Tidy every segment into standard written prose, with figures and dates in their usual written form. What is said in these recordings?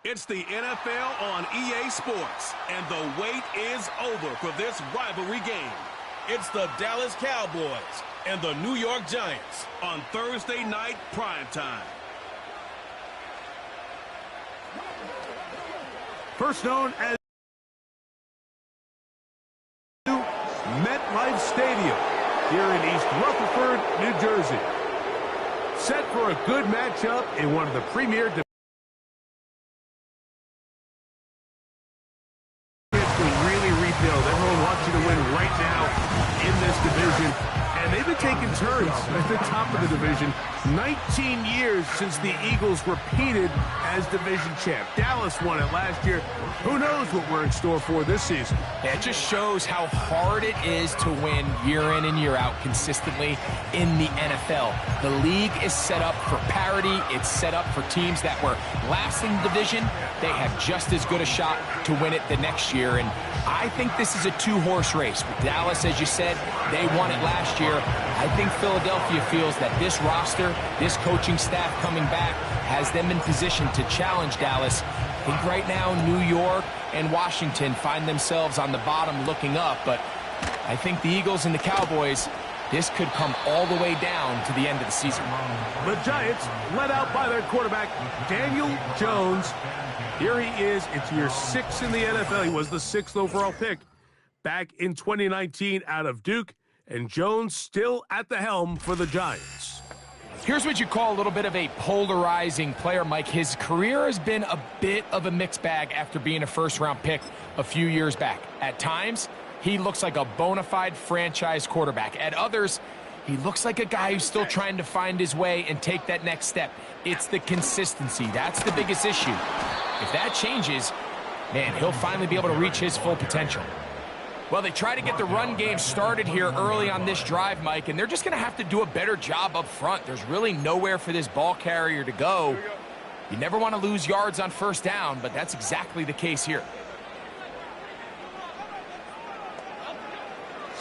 It's the NFL on EA Sports, and the wait is over for this rivalry game. It's the Dallas Cowboys and the New York Giants on Thursday night primetime. First known as MetLife Stadium here in East Rutherford, New Jersey. Set for a good matchup in one of the premier divisions. Really rebuild. Everyone wants you to win right now in this division. And they've been taking turns at the top of the division. 19 years since the Eagles repeated as division champ. Dallas won it last year. Who knows what we're in store for this season? Yeah, it just shows how hard it is to win year in and year out consistently in the NFL. The league is set up for parity. It's set up for teams that were last in the division. They have just as good a shot to win it the next year. And I think this is a two-horse race. With Dallas, as you said, they won it last year. I think Philadelphia feels that this roster, this coaching staff coming back, has them in position to challenge Dallas. I think right now New York and Washington find themselves on the bottom looking up, but I think the Eagles and the Cowboys, this could come all the way down to the end of the season. The Giants, led out by their quarterback, Daniel Jones. Here he is. It's year 6 in the NFL. He was the 6th overall pick back in 2019 out of Duke, and Jones still at the helm for the Giants. Here's what you call a little bit of a polarizing player, Mike. His career has been a bit of a mixed bag after being a first-round pick a few years back. At times, he looks like a bona fide franchise quarterback. At others, he looks like a guy who's still trying to find his way and take that next step. It's the consistency. That's the biggest issue. If that changes, man, he'll finally be able to reach his full potential. Well, they try to get the run game started here early on this drive, Mike, and they're just going to have to do a better job up front. There's really nowhere for this ball carrier to go. You never want to lose yards on first down, but that's exactly the case here.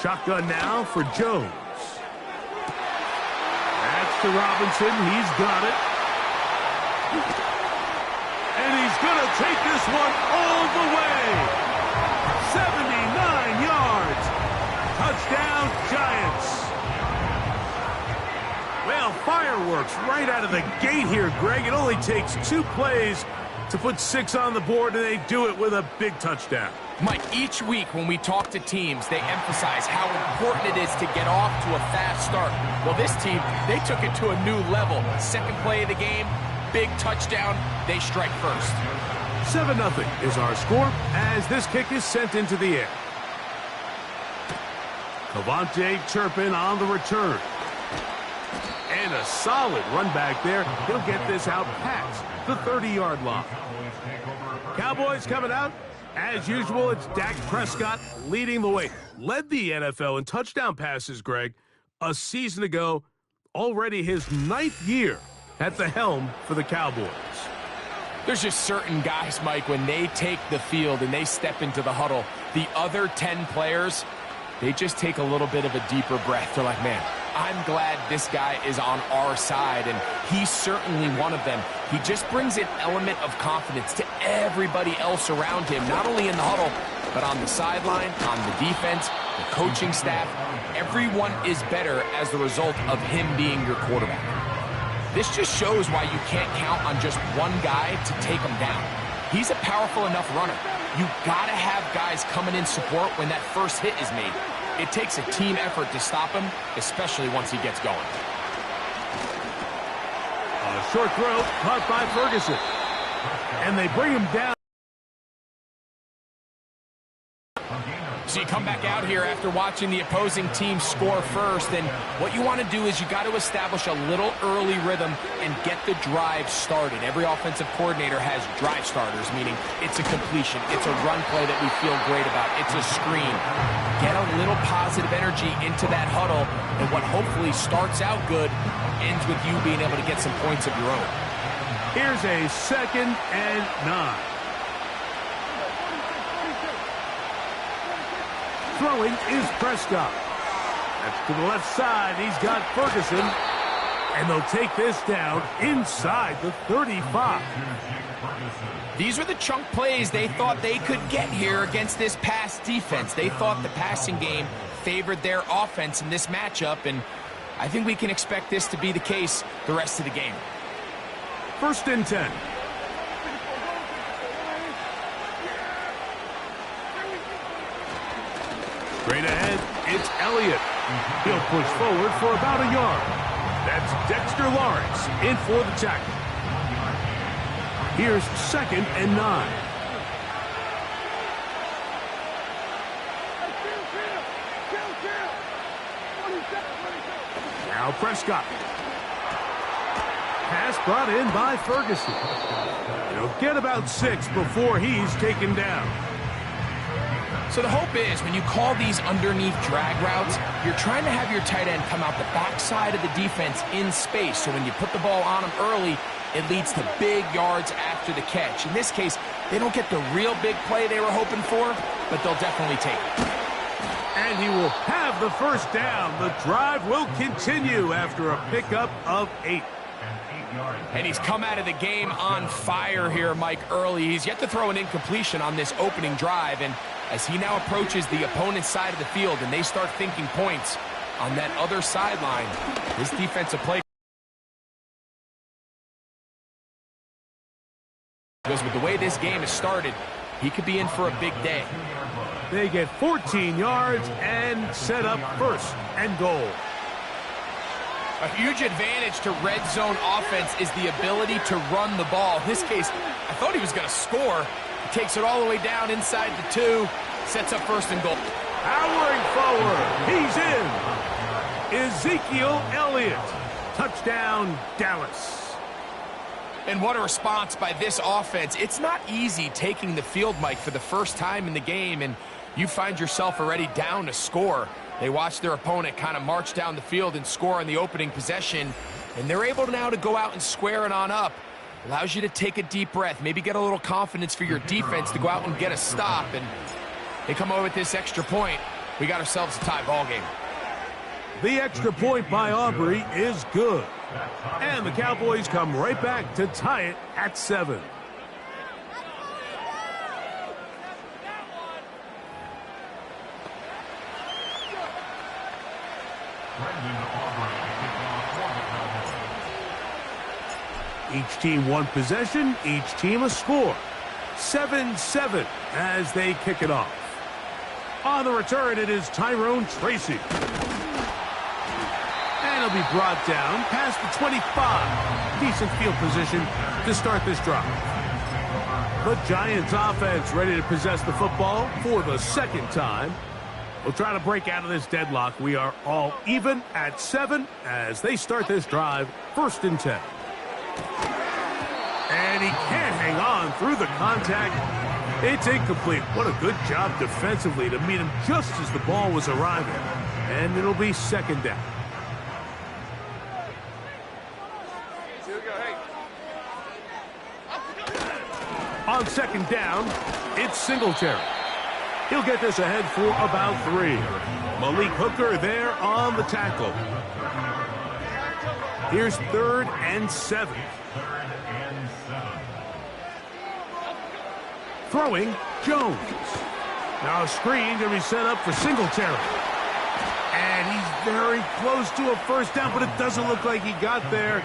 Shotgun now for Jones. That's to Robinson. He's got it. And he's going to take this one all the way. 79 yards. Touchdown, Giants. Well, fireworks right out of the gate here, Greg. It only takes 2 plays to put 6 on the board, and they do it with a big touchdown. Mike, each week when we talk to teams, they emphasize how important it is to get off to a fast start. Well, this team, they took it to a new level. Second play of the game, big touchdown, they strike first. 7-0 is our score as this kick is sent into the air. Cavante Turpin on the return. And a solid run back there. He'll get this out past the 30-yard line. Cowboys coming out. As usual, it's Dak Prescott leading the way. Led the NFL in touchdown passes, Greg, a season ago. Already his 9th year at the helm for the Cowboys. There's just certain guys, Mike, when they take the field and they step into the huddle, the other 10 players, they just take a little bit of a deeper breath. They're like, man, I'm glad this guy is on our side, and he's certainly one of them. He just brings an element of confidence to everybody else around him, not only in the huddle, but on the sideline, on the defense, the coaching staff. Everyone is better as the result of him being your quarterback. This just shows why you can't count on just one guy to take him down. He's a powerful enough runner. You gotta have guys coming in support when that first hit is made. It takes a team effort to stop him, especially once he gets going. A short throw caught by Ferguson. And they bring him down. So you come back out here after watching the opposing team score first, and what you want to do is you got to establish a little early rhythm and get the drive started. Every offensive coordinator has drive starters, meaning it's a completion, it's a run play that we feel great about, it's a screen. Get a little positive energy into that huddle, and what hopefully starts out good ends with you being able to get some points of your own. Here's a 2nd and 9. Throwing is Prescott. That's to the left side. He's got Ferguson. And they'll take this down inside the 35. These were the chunk plays they thought they could get here against this pass defense. They thought the passing game favored their offense in this matchup, and I think we can expect this to be the case the rest of the game. 1st and 10. Straight ahead, it's Elliott. He'll push forward for about a yard. That's Dexter Lawrence in for the tackle. Here's 2nd and 9. Now Prescott. Pass brought in by Ferguson. He'll get about 6 before he's taken down. So the hope is when you call these underneath drag routes, you're trying to have your tight end come out the backside of the defense in space. So when you put the ball on him early, it leads to big yards after the catch. In this case, they don't get the real big play they were hoping for, but they'll definitely take it. And he will have the 1st down. The drive will continue after a pickup of 8. And he's come out of the game on fire here, Mike, early. He's yet to throw an incompletion on this opening drive, and as he now approaches the opponent's side of the field and they start thinking points on that other sideline, this defensive play, because with the way this game has started, he could be in for a big day. They get 14 yards and set up 1st and goal. A huge advantage to red zone offense is the ability to run the ball. In this case, I thought he was going to score. He takes it all the way down inside the 2, sets up 1st and goal. Powering forward, he's in. Ezekiel Elliott. Touchdown, Dallas. And what a response by this offense. It's not easy taking the field, Mike, for the first time in the game, and you find yourself already down to score. They watch their opponent kind of march down the field and score on the opening possession, and they're able now to go out and square it on up. Allows you to take a deep breath, maybe get a little confidence for your defense to go out and get a stop, and they come over with this extra point. We got ourselves a tie ball game. The extra point by Aubrey is good. And the Cowboys come right back to tie it at 7. Each team one possession, each team a score. 7-7 as they kick it off. On the return, it is Tyrone Tracy. And he'll be brought down past the 25. Decent field position to start this drive. The Giants offense ready to possess the football for the 2nd time. We'll try to break out of this deadlock. We are all even at 7 as they start this drive, 1st and 10. And he can't hang on through the contact. It's incomplete. What a good job defensively to meet him just as the ball was arriving. And it'll be 2nd down. On 2nd down, it's Singletary. He'll get this ahead for about 3. Malik Hooker there on the tackle. Here's 3rd and 7. Throwing, Jones. Now a screen going to be set up for Singletary. And he's very close to a 1st down, but it doesn't look like he got there.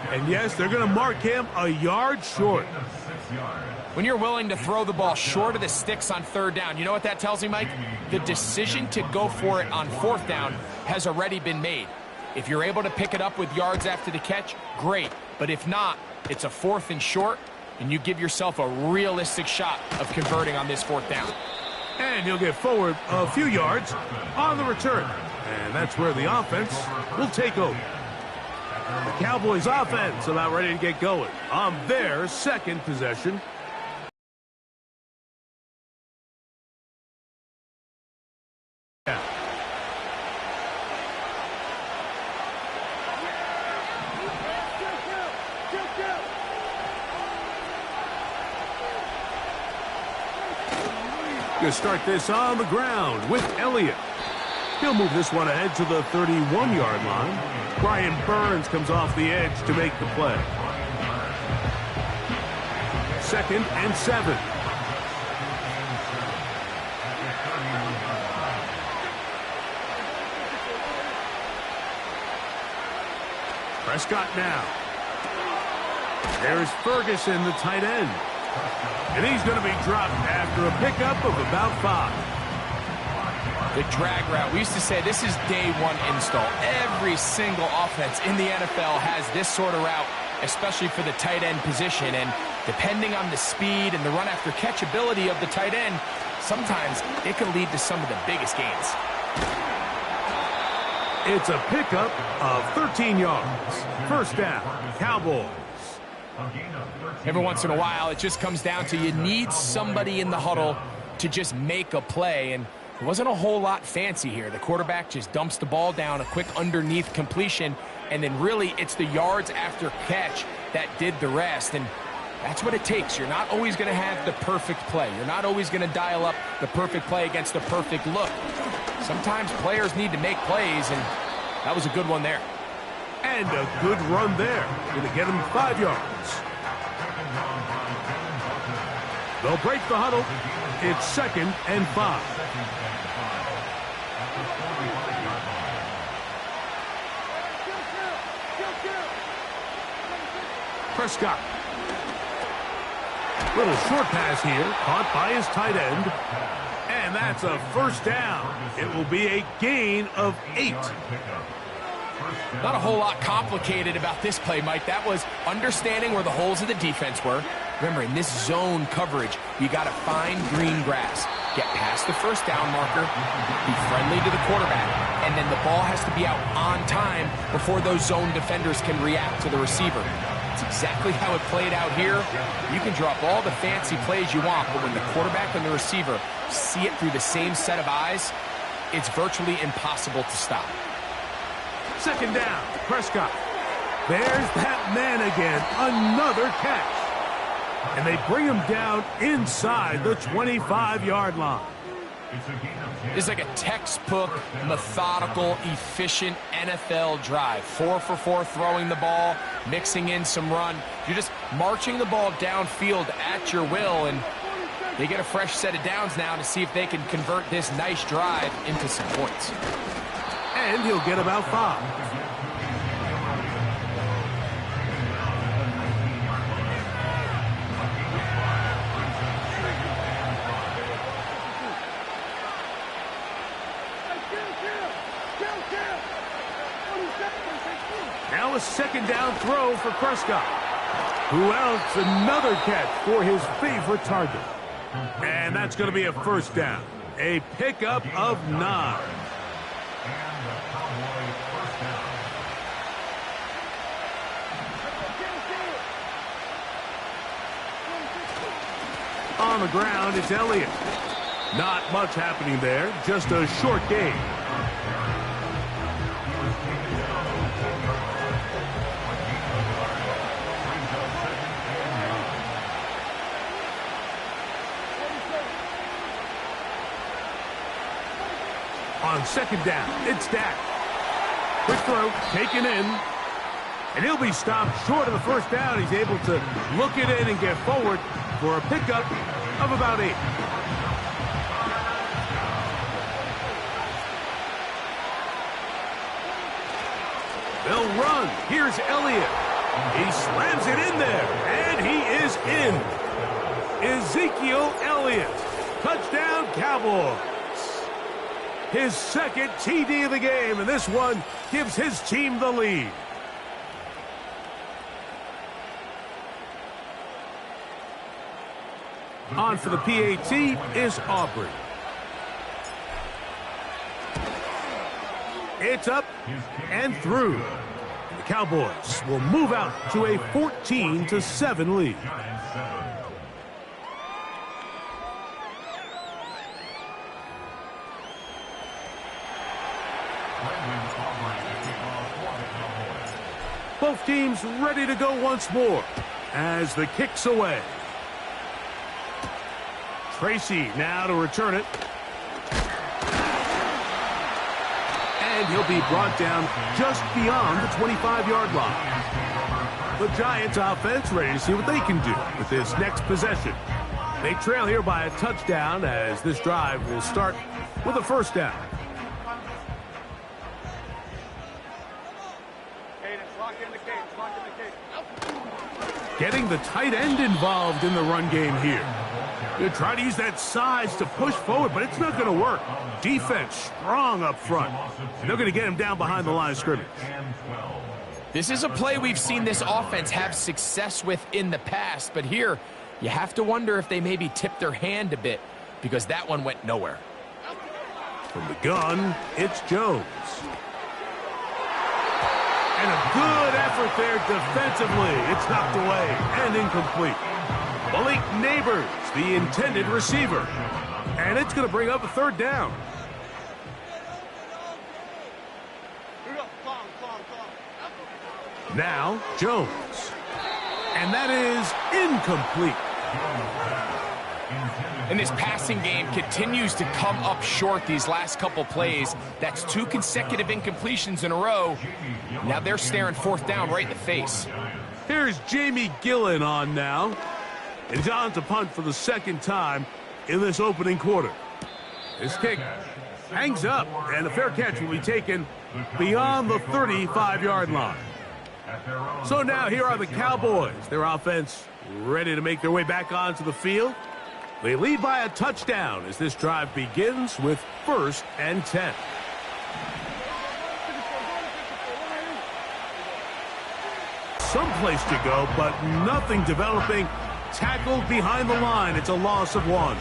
And yes, they're going to mark him a yard short. When you're willing to throw the ball short of the sticks on 3rd down, you know what that tells me, Mike? The decision to go for it on 4th down has already been made. If you're able to pick it up with yards after the catch, great. But if not, it's a 4th and short, and you give yourself a realistic shot of converting on this 4th down. And he'll get forward a few yards on the return. And that's where the offense will take over. The Cowboys offense about ready to get going on their 2nd possession. Going to start this on the ground with Elliott. He'll move this one ahead to the 31-yard line. Brian Burns comes off the edge to make the play. 2nd and 7. Prescott now. There's Ferguson, the tight end. And he's going to be dropped after a pickup of about 5. The drag route. We used to say this is day one install. Every single offense in the NFL has this sort of route, especially for the tight end position. And depending on the speed and the run after catch ability of the tight end, sometimes it can lead to some of the biggest gains. It's a pickup of 13 yards. First down, Cowboys. Every once in a while, it just comes down to you need somebody in the huddle to just make a play. And it wasn't a whole lot fancy here. The quarterback just dumps the ball down, a quick underneath completion, and then really it's the yards after catch that did the rest. And that's what it takes. You're not always going to have the perfect play. You're not always going to dial up the perfect play against the perfect look. Sometimes players need to make plays, and that was a good one there. And a good run there. Going to get him 5 yards. They'll break the huddle. It's 2nd and 5. Prescott. Little short pass here, caught by his tight end. And that's a first down. It will be a gain of 8. Not a whole lot complicated about this play, Mike. That was understanding where the holes of the defense were. Remember, in this zone coverage, you got to find green grass. Get past the first down marker, be friendly to the quarterback, and then the ball has to be out on time before those zone defenders can react to the receiver. It's exactly how it played out here. You can drop all the fancy plays you want, but when the quarterback and the receiver see it through the same set of eyes, it's virtually impossible to stop. 2nd down, Prescott. There's that man again, another catch. And they bring him down inside the 25-yard line. It's like a textbook, methodical, efficient NFL drive. 4 for 4 throwing the ball, mixing in some run. You're just marching the ball downfield at your will, and they get a fresh set of downs now to see if they can convert this nice drive into some points. And he'll get about 5. Now a 2nd down throw for Prescott. Who else? Another catch for his favorite target. And that's going to be a first down. A pickup of 9. On the ground, it's Elliott. Not much happening there, just a short gain. On 2nd down, it's Dak. Quick throw, taken in. And he'll be stopped short of the first down. He's able to look it in and get forward for a pickup of about 8. They'll run. Here's Elliott. He slams it in there, and he is in. Ezekiel Elliott. Touchdown, Cowboys. His 2nd TD of the game, and this one gives his team the lead. On for the PAT is Aubrey. It's up and through. The Cowboys will move out to a 14-7 lead. Both teams ready to go once more as the kick's away. Tracy now to return it. and he'll be brought down just beyond the 25-yard line. The Giants offense ready to see what they can do with this next possession. They trail here by a touchdown as this drive will start with a first down. Getting the tight end involved in the run game here. They're trying to use that size to push forward, but it's not going to work. Defense strong up front. They're going to get him down behind the line of scrimmage. This is a play we've seen this offense have success with in the past, but here you have to wonder if they maybe tipped their hand a bit because that one went nowhere. From the gun, it's Jones. And a good effort there defensively. It's knocked away and incomplete. Malik Neighbors, the intended receiver. And it's going to bring up a third down. Now, Jones. And that is incomplete. And this passing game continues to come up short these last couple plays. That's 2 consecutive incompletions in a row. Now they're staring fourth down right in the face. Here's Jamie Gillen on now. And he's on to punt for the second time in this opening quarter. This kick hangs up, and a fair catch will be taken beyond the 35-yard line. So now here are the Cowboys. Their offense ready to make their way back onto the field. They lead by a touchdown as this drive begins with 1st and 10. Someplace to go, but nothing developing. Tackled behind the line. It's a loss of 1.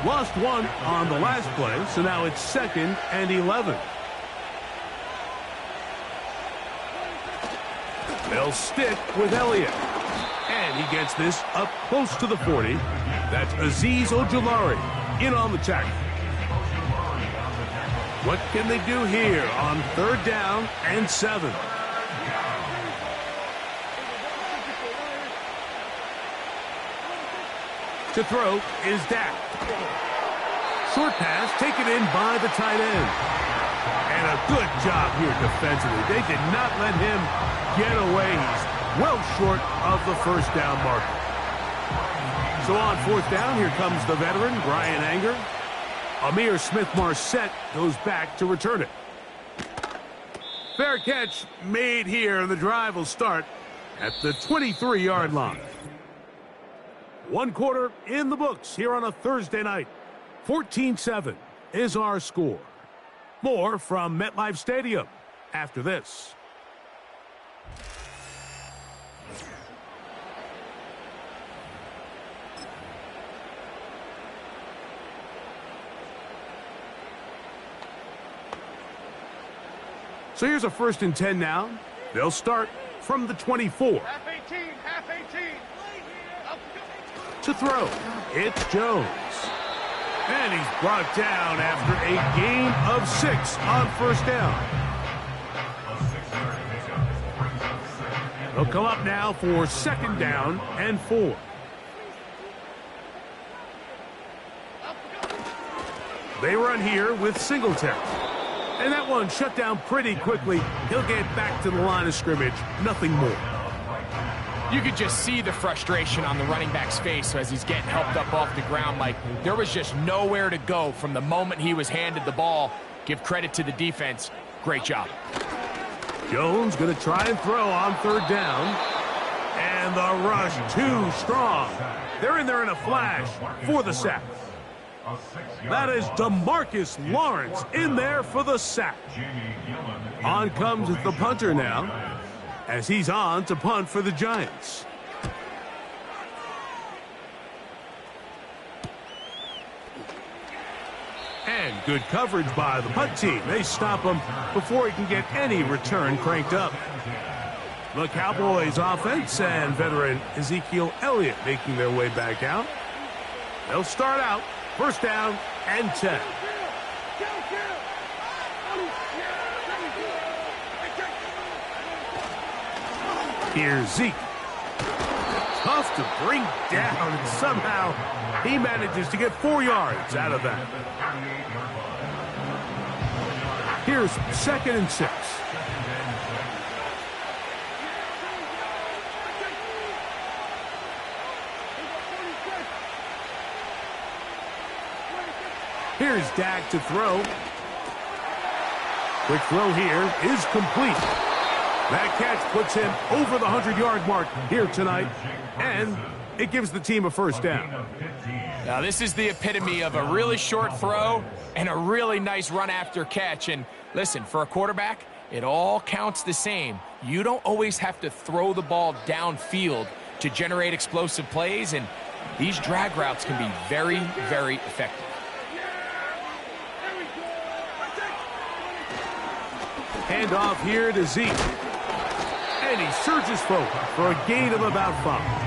Lost 1 on the last play, so now it's 2nd and 11. They'll stick with Elliott. And he gets this up close to the 40. That's Azeez Ojulari in on the tackle. What can they do here on 3rd down and 7? To throw is Dak. Short pass taken in by the tight end. And a good job here defensively. They did not let him get away. He's well short of the first down marker. So on 4th down, here comes the veteran, Brian Anger. Amir Smith-Marset goes back to return it. Fair catch made here, and the drive will start at the 23-yard line. 1 quarter in the books here on a Thursday night. 14-7 is our score. More from MetLife Stadium after this. So here's a 1st and 10 now. They'll start from the 24. Half 18. To throw, it's Jones. And he's brought down after a gain of 6 on 1st down. They'll come up now for 2nd down and 4. They run here with Singletary. And that one shut down pretty quickly. He'll get back to the line of scrimmage. Nothing more. You could just see the frustration on the running back's face as he's getting helped up off the ground. Like, there was just nowhere to go from the moment he was handed the ball. Give credit to the defense. Great job. Jones going to try and throw on 3rd down. And the rush too strong. They're in there in a flash for the sack. That is DeMarcus Lawrence in there for the sack. On comes the punter now, as he's on to punt for the Giants. And good coverage by the punt team. They stop him before he can get any return cranked up. The Cowboys offense and veteran Ezekiel Elliott making their way back out. They'll start out 1st down and 10. Here's Zeke. Tough to bring down, and somehow he manages to get 4 yards out of that. Here's 2nd and 6. Here's Dak to throw. Quick throw here is complete. That catch puts him over the 100-yard mark here tonight, and it gives the team a first down. Now, this is the epitome of a really short throw and a really nice run after catch. And listen, for a quarterback, it all counts the same. You don't always have to throw the ball downfield to generate explosive plays, and these drag routes can be very, very effective. Hand off here to Zeke. And he surges forward for a gain of about 5.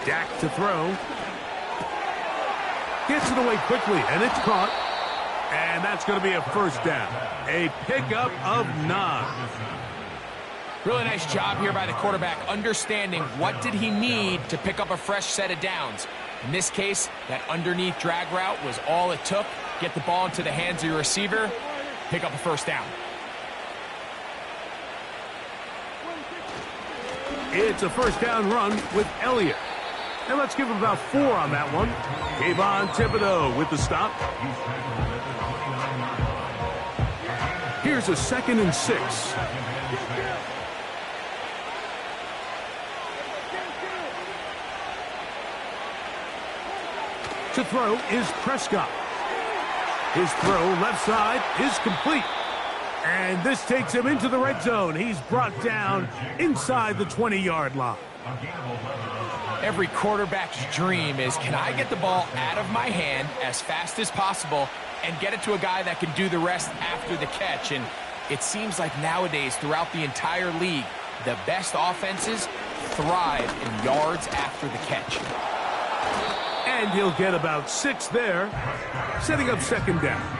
Dak to throw. Gets it away quickly, and it's caught. And that's going to be a first down. A pickup of 9. Really nice job here by the quarterback, understanding what did he need to pick up a fresh set of downs. In this case, that underneath drag route was all it took. Get the ball into the hands of your receiver, pick up a first down. It's a first down run with Elliott. And let's give him about 4 on that one. Kayvon Thibodeau with the stop. Here's a 2nd and 6. To throw is Prescott. His throw left side is complete. And this takes him into the red zone. He's brought down inside the 20-yard line. Every quarterback's dream is, can I get the ball out of my hand as fast as possible and get it to a guy that can do the rest after the catch? And it seems like nowadays, throughout the entire league, the best offenses thrive in yards after the catch. And he'll get about 6 there, setting up 2nd down.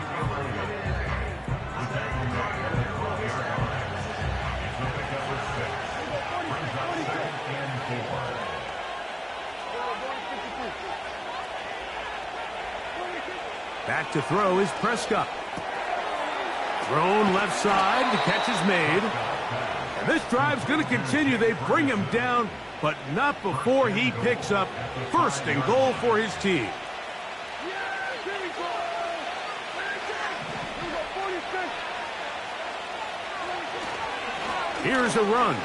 Back to throw is Prescott. Thrown left side, the catch is made. And this drive's going to continue. They bring him down, but not before he picks up 1st and goal for his team. Here's a run.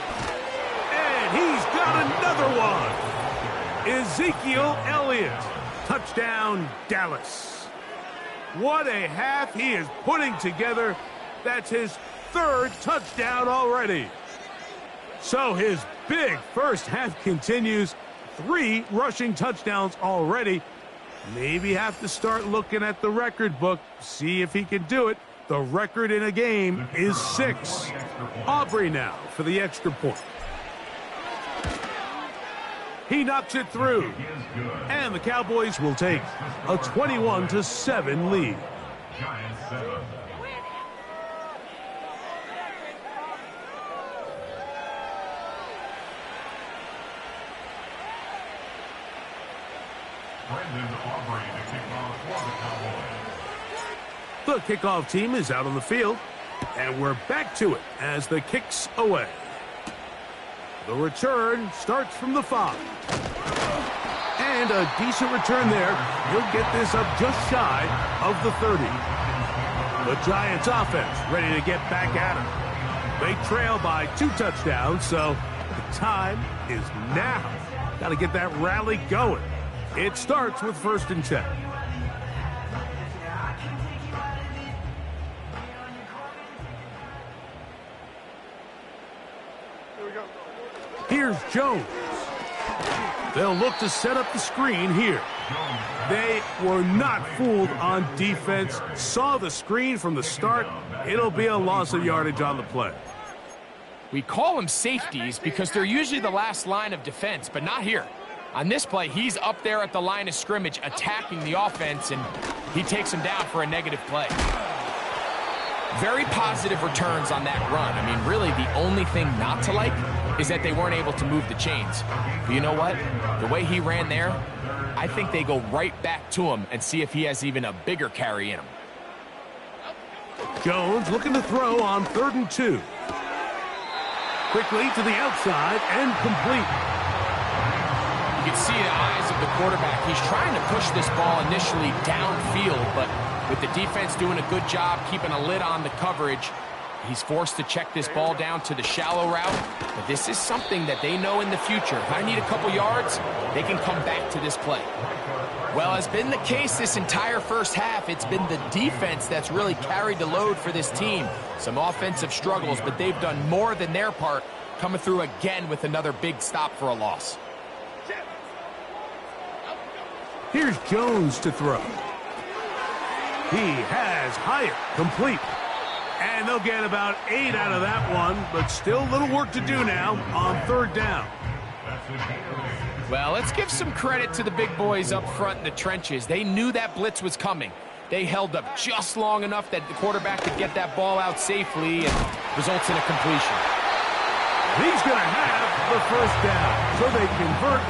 And he's got another one. Ezekiel Elliott. Touchdown, Dallas. What a half he is putting together. That's his 3rd touchdown already. So his big first half continues. 3 rushing touchdowns already. Maybe have to start looking at the record book, see if he can do it. The record in a game is 6. Aubrey now for the extra point. He knocks it through. And the Cowboys will take a 21-7 lead. The kickoff team is out on the field. And we're back to it as the kick's away. The return starts from the 5. And a decent return there. He'll get this up just shy of the 30. The Giants offense ready to get back at him. They trail by 2 touchdowns, so the time is now. Got to get that rally going. It starts with 1st and 10. Here's Jones. They'll look to set up the screen here. They were not fooled on defense. Saw the screen from the start. It'll be a loss of yardage on the play. We call them safeties because they're usually the last line of defense, but not here. On this play, he's up there at the line of scrimmage attacking the offense, and he takes him down for a negative play. Very positive returns on that run. I mean, really, the only thing not to like is that they weren't able to move the chains. But you know what? The way he ran there, I think they go right back to him and see if he has even a bigger carry in him. Jones looking to throw on 3rd and 2. Quickly to the outside and complete. You can see the eyes of the quarterback. He's trying to push this ball initially downfield, but with the defense doing a good job keeping a lid on the coverage, he's forced to check this ball down to the shallow route. But this is something that they know in the future. If I need a couple yards, they can come back to this play. Well, as been the case this entire first half, it's been the defense that's really carried the load for this team. Some offensive struggles, but they've done more than their part, coming through again with another big stop for a loss. Here's Jones to throw. He has Hyatt complete. And they'll get about 8 out of that one, but still a little work to do now on 3rd down. Well, let's give some credit to the big boys up front in the trenches. They knew that blitz was coming. They held up just long enough that the quarterback could get that ball out safely and results in a completion. He's going to have the 1st down, so they convert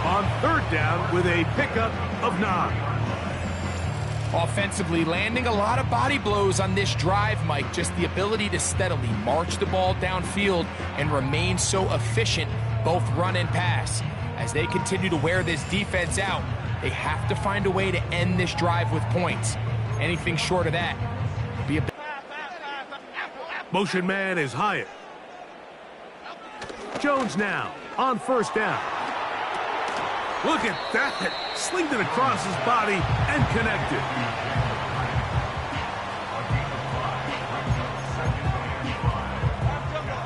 on 3rd down with a pickup of 9. Offensively, landing a lot of body blows on this drive, Mike. Just the ability to steadily march the ball downfield and remain so efficient, both run and pass. As they continue to wear this defense out, they have to find a way to end this drive with points. Anything short of that would be a... Motion man is Hyatt. Jones now on 1st down. Look at that. Slinged it across his body and connected.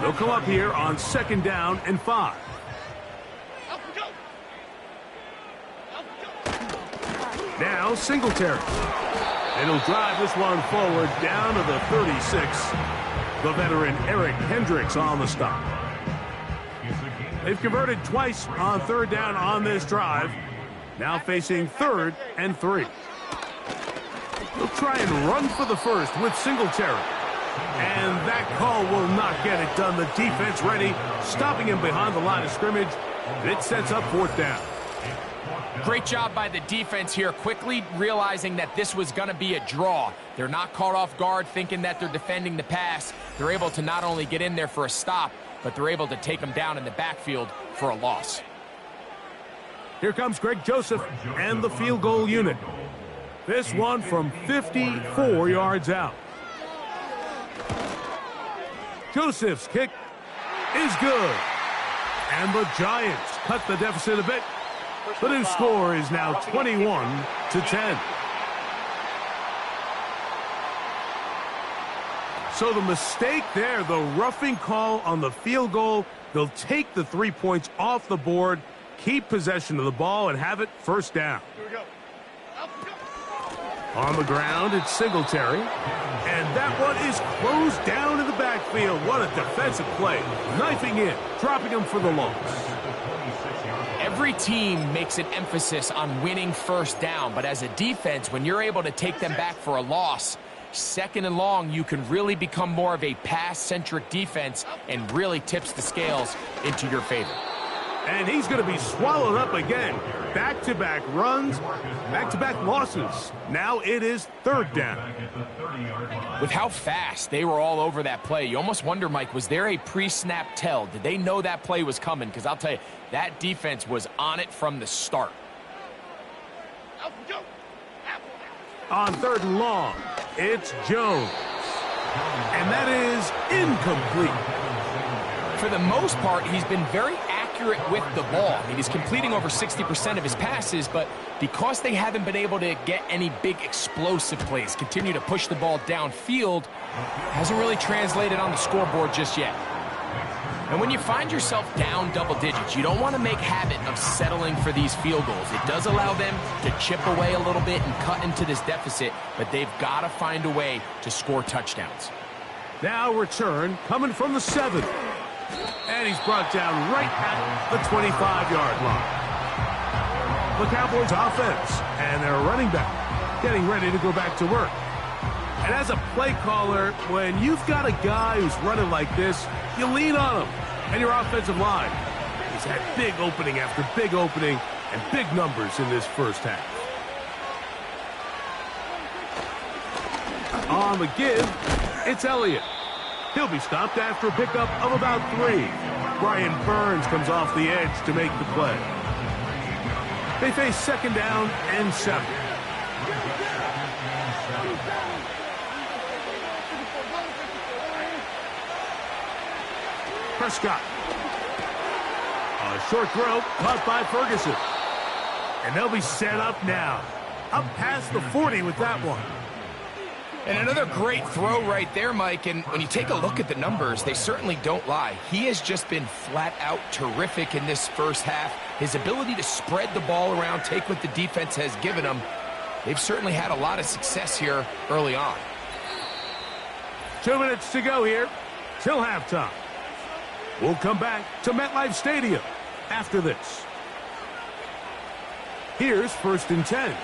They'll come up here on 2nd down and 5. Now Singletary. And he'll drive this one forward down to the 36. The veteran Eric Hendricks on the stop. They've converted twice on 3rd down on this drive. Now facing 3rd and 3. They'll try and run for the 1st with Singletary. And that call will not get it done. The defense ready, stopping him behind the line of scrimmage. And it sets up 4th down. Great job by the defense here, quickly realizing that this was going to be a draw. They're not caught off guard thinking that they're defending the pass. They're able to not only get in there for a stop, but they're able to take them down in the backfield for a loss. Here comes Greg Joseph and the field goal unit. This one from 54 yards out. Joseph's kick is good. And the Giants cut the deficit a bit. The new score is now 21-10. So the mistake there, the roughing call on the field goal, they'll take the 3 points off the board, keep possession of the ball, and have it 1st down. On the ground, it's Singletary. And that one is closed down in the backfield. What a defensive play. Knifing in, dropping him for the loss. Every team makes an emphasis on winning 1st down, but as a defense, when you're able to take them back for a loss, 2nd and long, you can really become more of a pass-centric defense and really tips the scales into your favor. And he's going to be swallowed up again. Back-to-back runs, back-to-back losses. Now it is 3rd down. With how fast they were all over that play, you almost wonder, Mike, was there a pre-snap tell? Did they know that play was coming? Because I'll tell you, that defense was on it from the start. On 3rd and long, it's Jones. And that is incomplete. For the most part, he's been very accurate with the ball. I mean, he's completing over 60% of his passes, but because they haven't been able to get any big explosive plays, continue to push the ball downfield, hasn't really translated on the scoreboard just yet. And when you find yourself down double digits, you don't want to make habit of settling for these field goals. It does allow them to chip away a little bit and cut into this deficit, but they've got to find a way to score touchdowns. Now return coming from the 7. And he's brought down right at the 25-yard line. The Cowboys offense and their running back getting ready to go back to work. And as a play caller, when you've got a guy who's running like this, you lean on him. And your offensive line has had big opening after big opening and big numbers in this first half. On the give, it's Elliott. He'll be stopped after a pickup of about 3. Brian Burns comes off the edge to make the play. They face 2nd down and 7. Prescott. A short throw caught by Ferguson. And they'll be set up now. Up past the 40 with that one. And another great throw right there, Mike. And when you take a look at the numbers, they certainly don't lie. He has just been flat out terrific in this first half. His ability to spread the ball around, take what the defense has given him. They've certainly had a lot of success here early on. 2 minutes to go here till halftime. We'll come back to MetLife Stadium after this. Here's 1st and 10.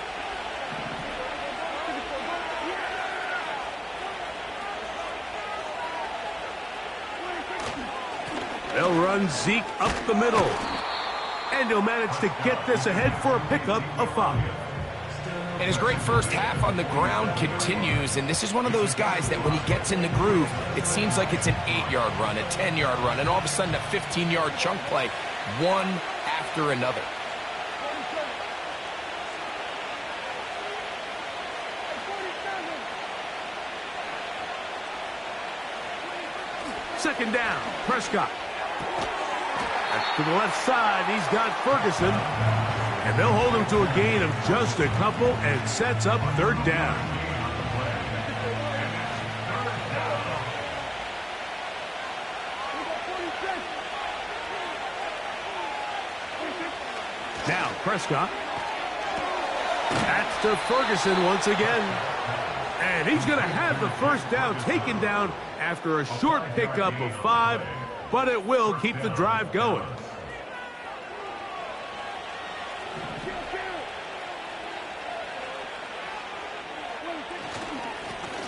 They'll run Zeke up the middle. And he'll manage to get this ahead for a pickup of 5. And his great first half on the ground continues, and this is one of those guys that when he gets in the groove, it seems like it's an 8-yard run, a 10-yard run, and all of a sudden a 15-yard chunk play, one after another. Second down, Prescott. To the left side, he's got Ferguson. And they'll hold him to a gain of just a couple and sets up 3rd down. Now Prescott. That's to Ferguson once again. And he's going to have the first down taken down after a short pickup of 5, but it will keep the drive going.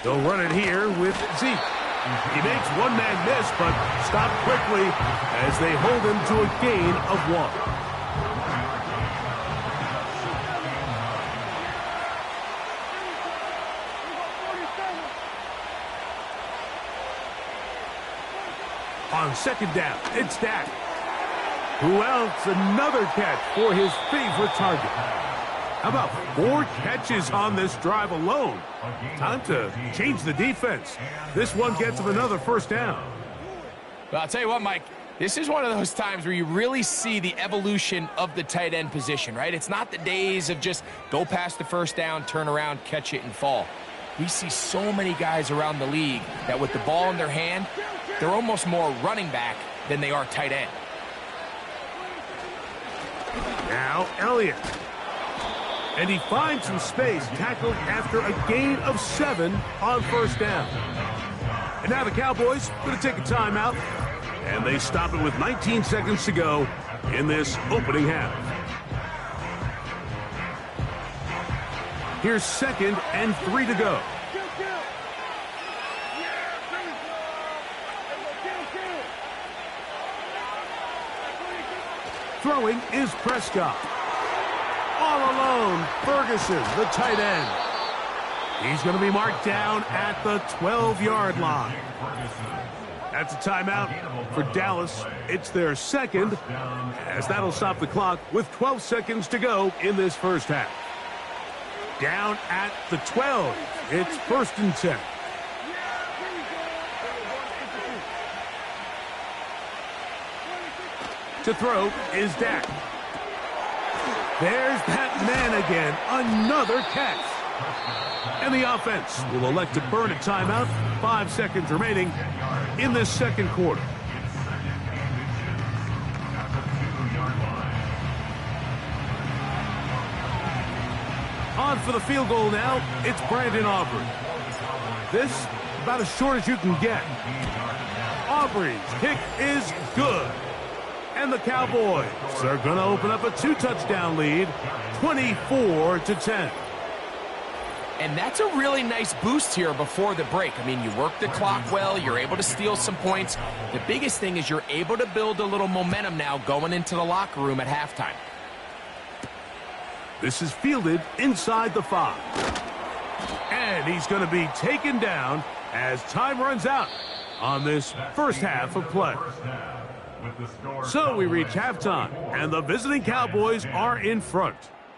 They'll run it here with Zeke. He makes one man miss, but stopped quickly as they hold him to a gain of 1. On 2nd down, it's Dak. Who else? Another catch for his favorite target. How about 4 catches on this drive alone? Time to change the defense. This one gets him another first down. Well, I'll tell you what, Mike. This is one of those times where you really see the evolution of the tight end position, right? It's not the days of just go past the first down, turn around, catch it, and fall. We see so many guys around the league that with the ball in their hand, they're almost more running back than they are tight end. Now Elliott. And he finds some space, tackled after a gain of 7 on first down. And now the Cowboys going to take a timeout. And they stop it with 19 seconds to go in this opening half. Here's 2nd and 3 to go. Throwing is Prescott. All alone, Ferguson, the tight end. He's going to be marked down at the 12-yard line. That's a timeout for Dallas. It's their 2nd, as that'll stop the clock with 12 seconds to go in this first half. Down at the 12. It's 1st and 10. To throw is Dak. There's that man again. Another catch. And the offense will elect to burn a timeout. 5 seconds remaining in this 2nd quarter. On for the field goal now, it's Brandon Aubrey. This, about as short as you can get. Aubrey's kick is good. And the Cowboys are going to open up a 2-touchdown lead, 24-10. And that's a really nice boost here before the break. I mean, you work the clock well, you're able to steal some points. The biggest thing is you're able to build a little momentum now going into the locker room at halftime. This is fielded inside the 5. And he's going to be taken down as time runs out on this first half of play. So we reach halftime, and the visiting Cowboys are in front.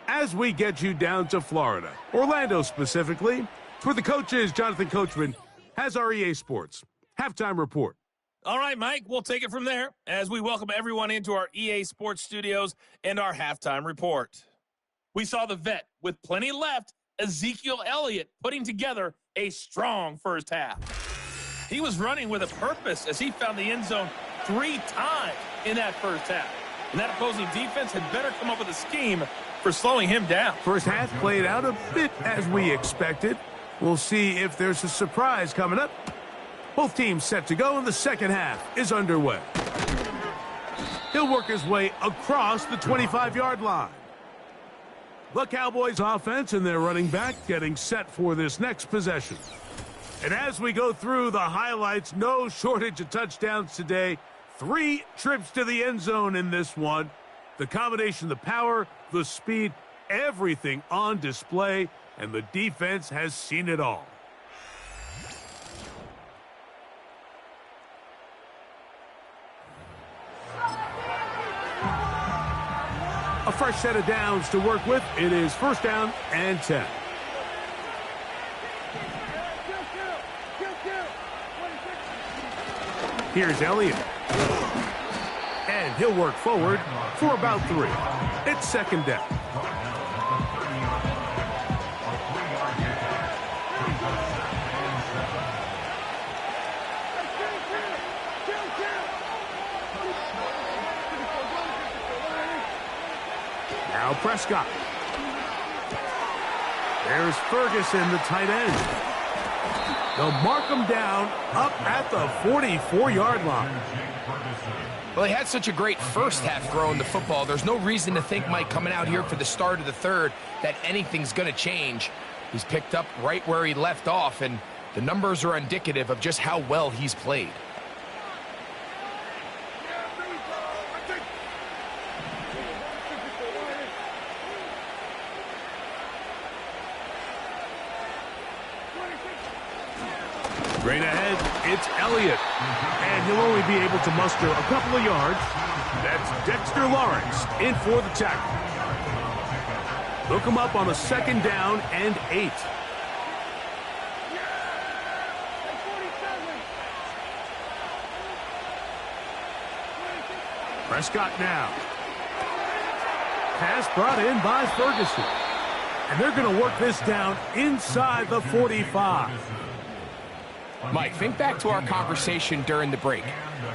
As we get you down to Florida, Orlando specifically, where the coach is, Jonathan Coachman, has our EA Sports halftime report. All right, Mike, we'll take it from there as we welcome everyone into our EA Sports studios and our halftime report. We saw the vet with plenty left, Ezekiel Elliott, putting together a strong first half. He was running with a purpose as he found the end zone 3 times in that first half. And that opposing defense had better come up with a scheme for slowing him down. First half played out a bit as we expected. We'll see if there's a surprise coming up. Both teams set to go, and the second half is underway. He'll work his way across the 25-yard line. The Cowboys offense and their running back getting set for this next possession. And as we go through the highlights, no shortage of touchdowns today. 3 trips to the end zone in this one. The combination, the power, the speed, everything on display, and the defense has seen it all. A fresh set of downs to work with. It is first down and 10. Here's Elliott. And he'll work forward for about 3. It's second down. Now Prescott. There's Ferguson, the tight end. They'll mark him down up at the 44-yard line. Well, he had such a great first half throwing the football. There's no reason to think, Mike, coming out here for the start of the third, that anything's going to change. He's picked up right where he left off, and the numbers are indicative of just how well he's played. Straight ahead, it's Elliott. And he'll only be able to muster a couple of yards. That's Dexter Lawrence in for the tackle. Hook him up on a second down and 8. Prescott now. Pass brought in by Ferguson. And they're going to work this down inside the 45. Mike, think back to our conversation during the break.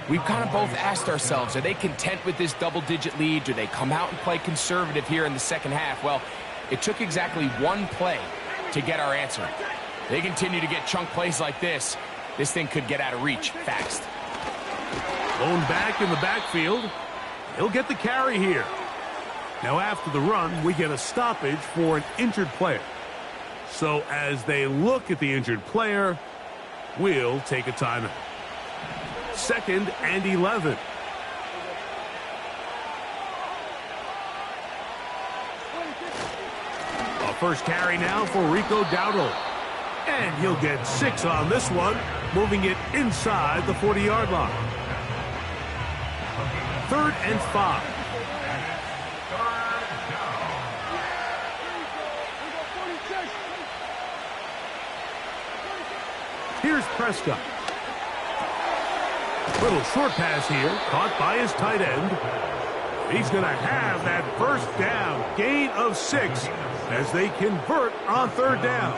We've kind of both asked ourselves, are they content with this double-digit lead? Do they come out and play conservative here in the second half? Well, it took exactly one play to get our answer. They continue to get chunk plays like this. This thing could get out of reach fast. Lone back in the backfield. He'll get the carry here. Now after the run, we get a stoppage for an injured player. So as they look at the injured player, we'll take a timeout. Second and 11. A first carry now for Rico Dowdle. And he'll get 6 on this one, moving it inside the 40-yard line. Third and 5. Here's Prescott. Little short pass here, caught by his tight end. He's going to have that first down, gain of 6, as they convert on third down.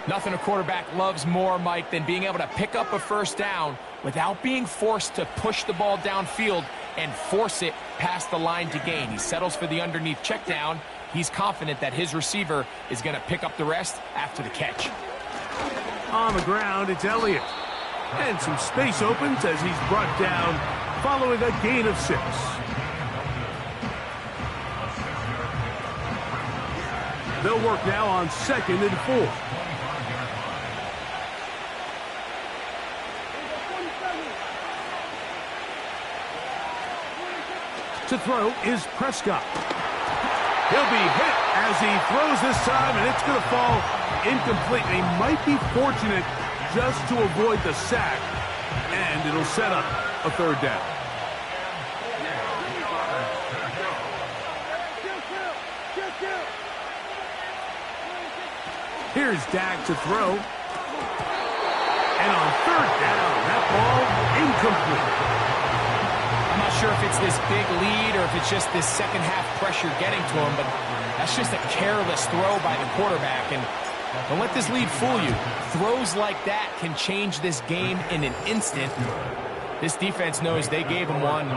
Nothing a quarterback loves more, Mike, than being able to pick up a first down without being forced to push the ball downfield and force it past the line to gain. He settles for the underneath check down. He's confident that his receiver is going to pick up the rest after the catch. On the ground, it's Elliott. And some space opens as he's brought down following a gain of 6. They'll work now on 2nd and 4. To throw is Prescott. He'll be hit as he throws this time, and it's going to fall incomplete. He might be fortunate just to avoid the sack, and it'll set up a 3rd down. Here's Dak to throw. And on 3rd down, that ball incomplete. I'm not sure if it's this big lead or if it's just this second half pressure getting to him, but that's just a careless throw by the quarterback. And don't let this lead fool you. Throws like that can change this game in an instant. This defense knows they gave him one.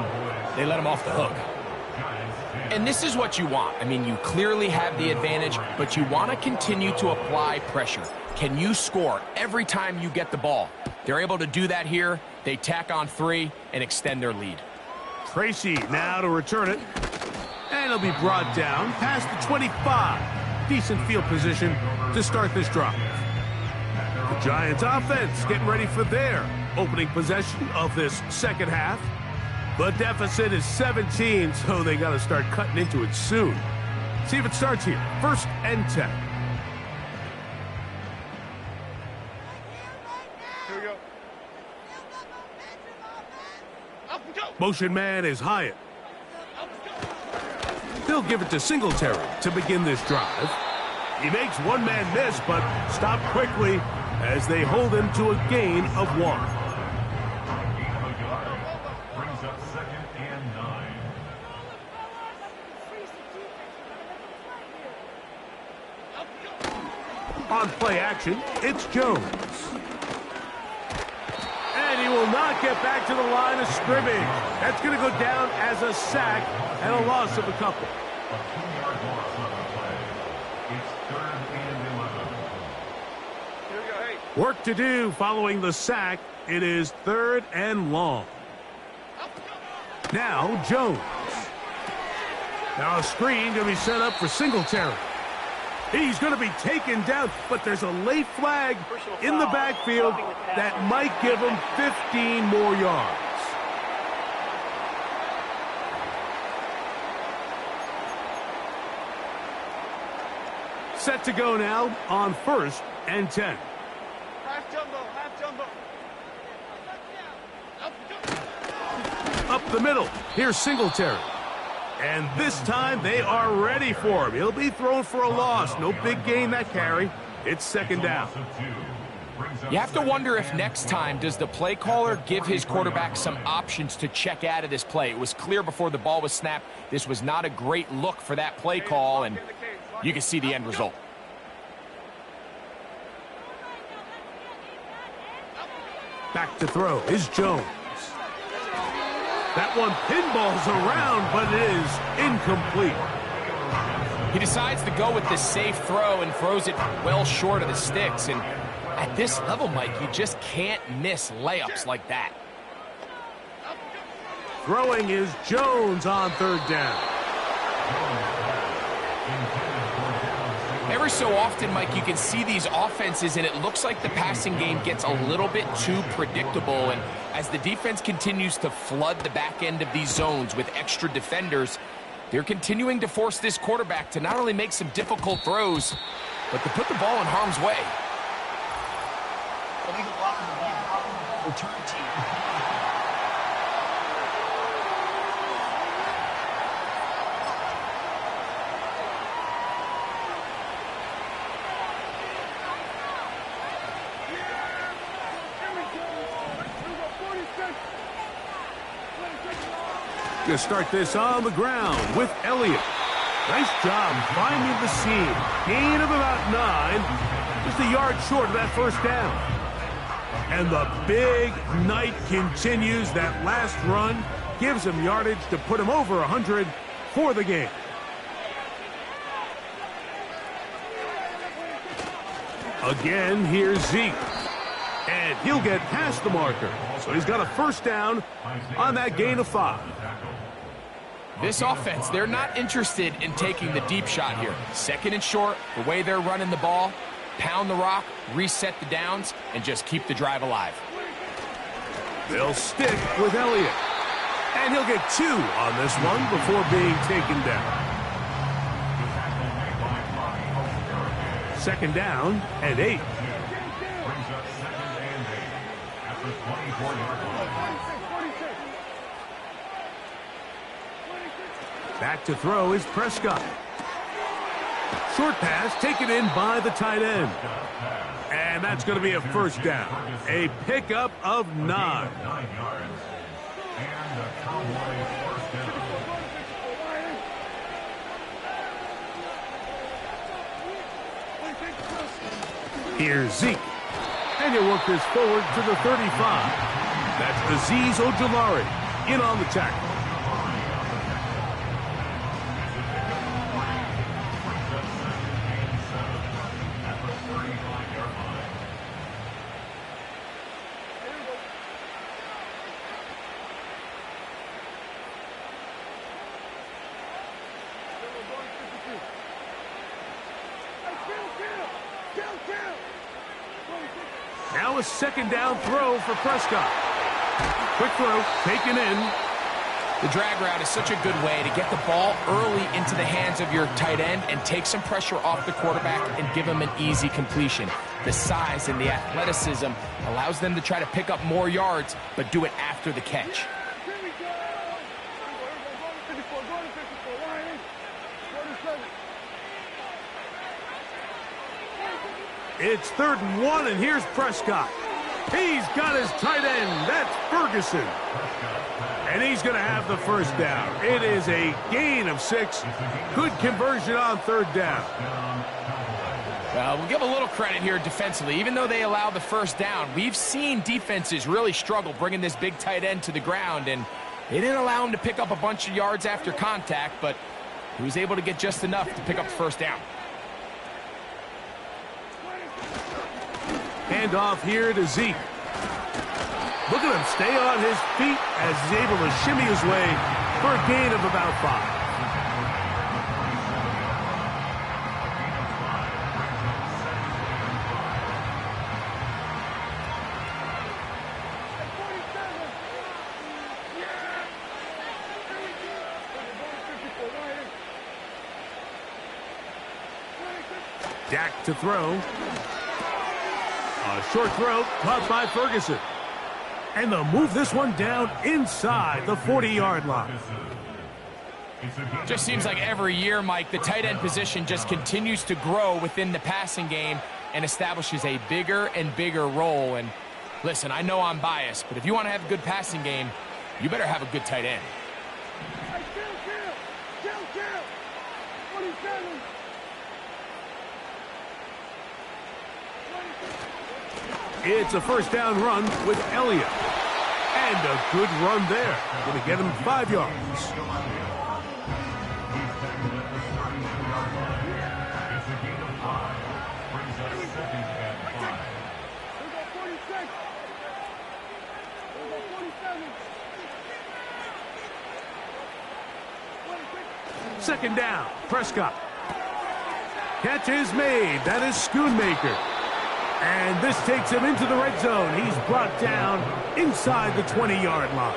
They let him off the hook. And this is what you want. I mean, you clearly have the advantage, but you want to continue to apply pressure. Can you score every time you get the ball? They're able to do that here. They tack on 3 and extend their lead. Tracy now to return it. And it'll be brought down past the 25. Decent field position to start this drive. The Giants offense getting ready for their opening possession of this second half. The deficit is 17, so they got to start cutting into it soon. See if it starts here. 1st and 10. Here we go. Motion man is Hyatt. They'll give it to Singletary to begin this drive. He makes one man miss, but stopped quickly as they hold him to a gain of 1. Brings up 2nd and 9. On play action, it's Jones. And he will not get back to the line of scrimmage. That's going to go down as a sack and a loss of a couple. A 2-yard loss on the play. It's 3rd and 11. Here we go, hey. Work to do following the sack. It is 3rd and long. Now Jones. Now a screen going to be set up for Singletary. He's going to be taken down, but there's a late flag in the backfield that might give him 15 more yards. Set to go now on 1st and 10. Half jumbo. Up the middle. Here's Singletary. And this time they are ready for him. He'll be thrown for a loss. No big gain that carry. It's 2nd down. You have to wonder if next time does the play caller give his quarterback some options to check out of this play. It was clear before the ball was snapped. This was not a great look for that play call, and you can see the end result. Back to throw is Jones. That one pinballs around, but it is incomplete. He decides to go with the safe throw and throws it well short of the sticks. And at this level, Mike, you just can't miss layups like that. Throwing is Jones on 3rd down. Every so often, Mike, you can see these offenses, and it looks like the passing game gets a little bit too predictable. And as the defense continues to flood the back end of these zones with extra defenders, they're continuing to force this quarterback to not only make some difficult throws, but to put the ball in harm's way. Return team. To start this on the ground with Elliott. Nice job finding the seam. Gain of about 9. Just a yard short of that 1st down. And the big night continues. That last run gives him yardage to put him over 100 for the game. Again, here's Zeke. And he'll get past the marker. So he's got a 1st down on that gain of 5. This offense, they're not interested in taking the deep shot here. Second and short, the way they're running the ball, pound the rock, reset the downs, and just keep the drive alive. They'll stick with Elliott. And he'll get 2 on this one before being taken down. Second down and 8. Brings up 2nd and 8 at the 24-yard line. Back to throw is Prescott. Short pass taken in by the tight end. And that's going to be a first down. A pickup of 9. 9 yards. And the Cowboys first down. Here's Zeke. And he'll work this forward to the 35. That's Azeez Ojulari in on the tackle. Now a second down throw for Prescott. Quick throw, taken in. The drag route is such a good way to get the ball early into the hands of your tight end and take some pressure off the quarterback and give him an easy completion. The size and the athleticism allows them to try to pick up more yards, but do it after the catch. It's 3rd and 1, and here's Prescott. He's got his tight end. That's Ferguson. And he's going to have the first down. It is a gain of 6. Good conversion on 3rd down. We'll give a little credit here defensively. Even though they allow the first down, we've seen defenses really struggle bringing this big tight end to the ground, and they didn't allow him to pick up a bunch of yards after contact, but he was able to get just enough to pick up the first down. Hand off here to Zeke. Look at him stay on his feet as he's able to shimmy his way for a gain of about 5. Dak to throw. A short throw caught by Ferguson. And they'll move this one down inside the 40-yard line. Just seems like every year, Mike, the tight end position just continues to grow within the passing game and establishes a bigger and bigger role. And listen, I know I'm biased, but if you want to have a good passing game, you better have a good tight end. It's a first down run with Elliott. And a good run there. Going to get him 5 yards. Second down, Prescott. Catch is made. That is Schoonmaker. And this takes him into the red zone. He's brought down inside the 20-yard line.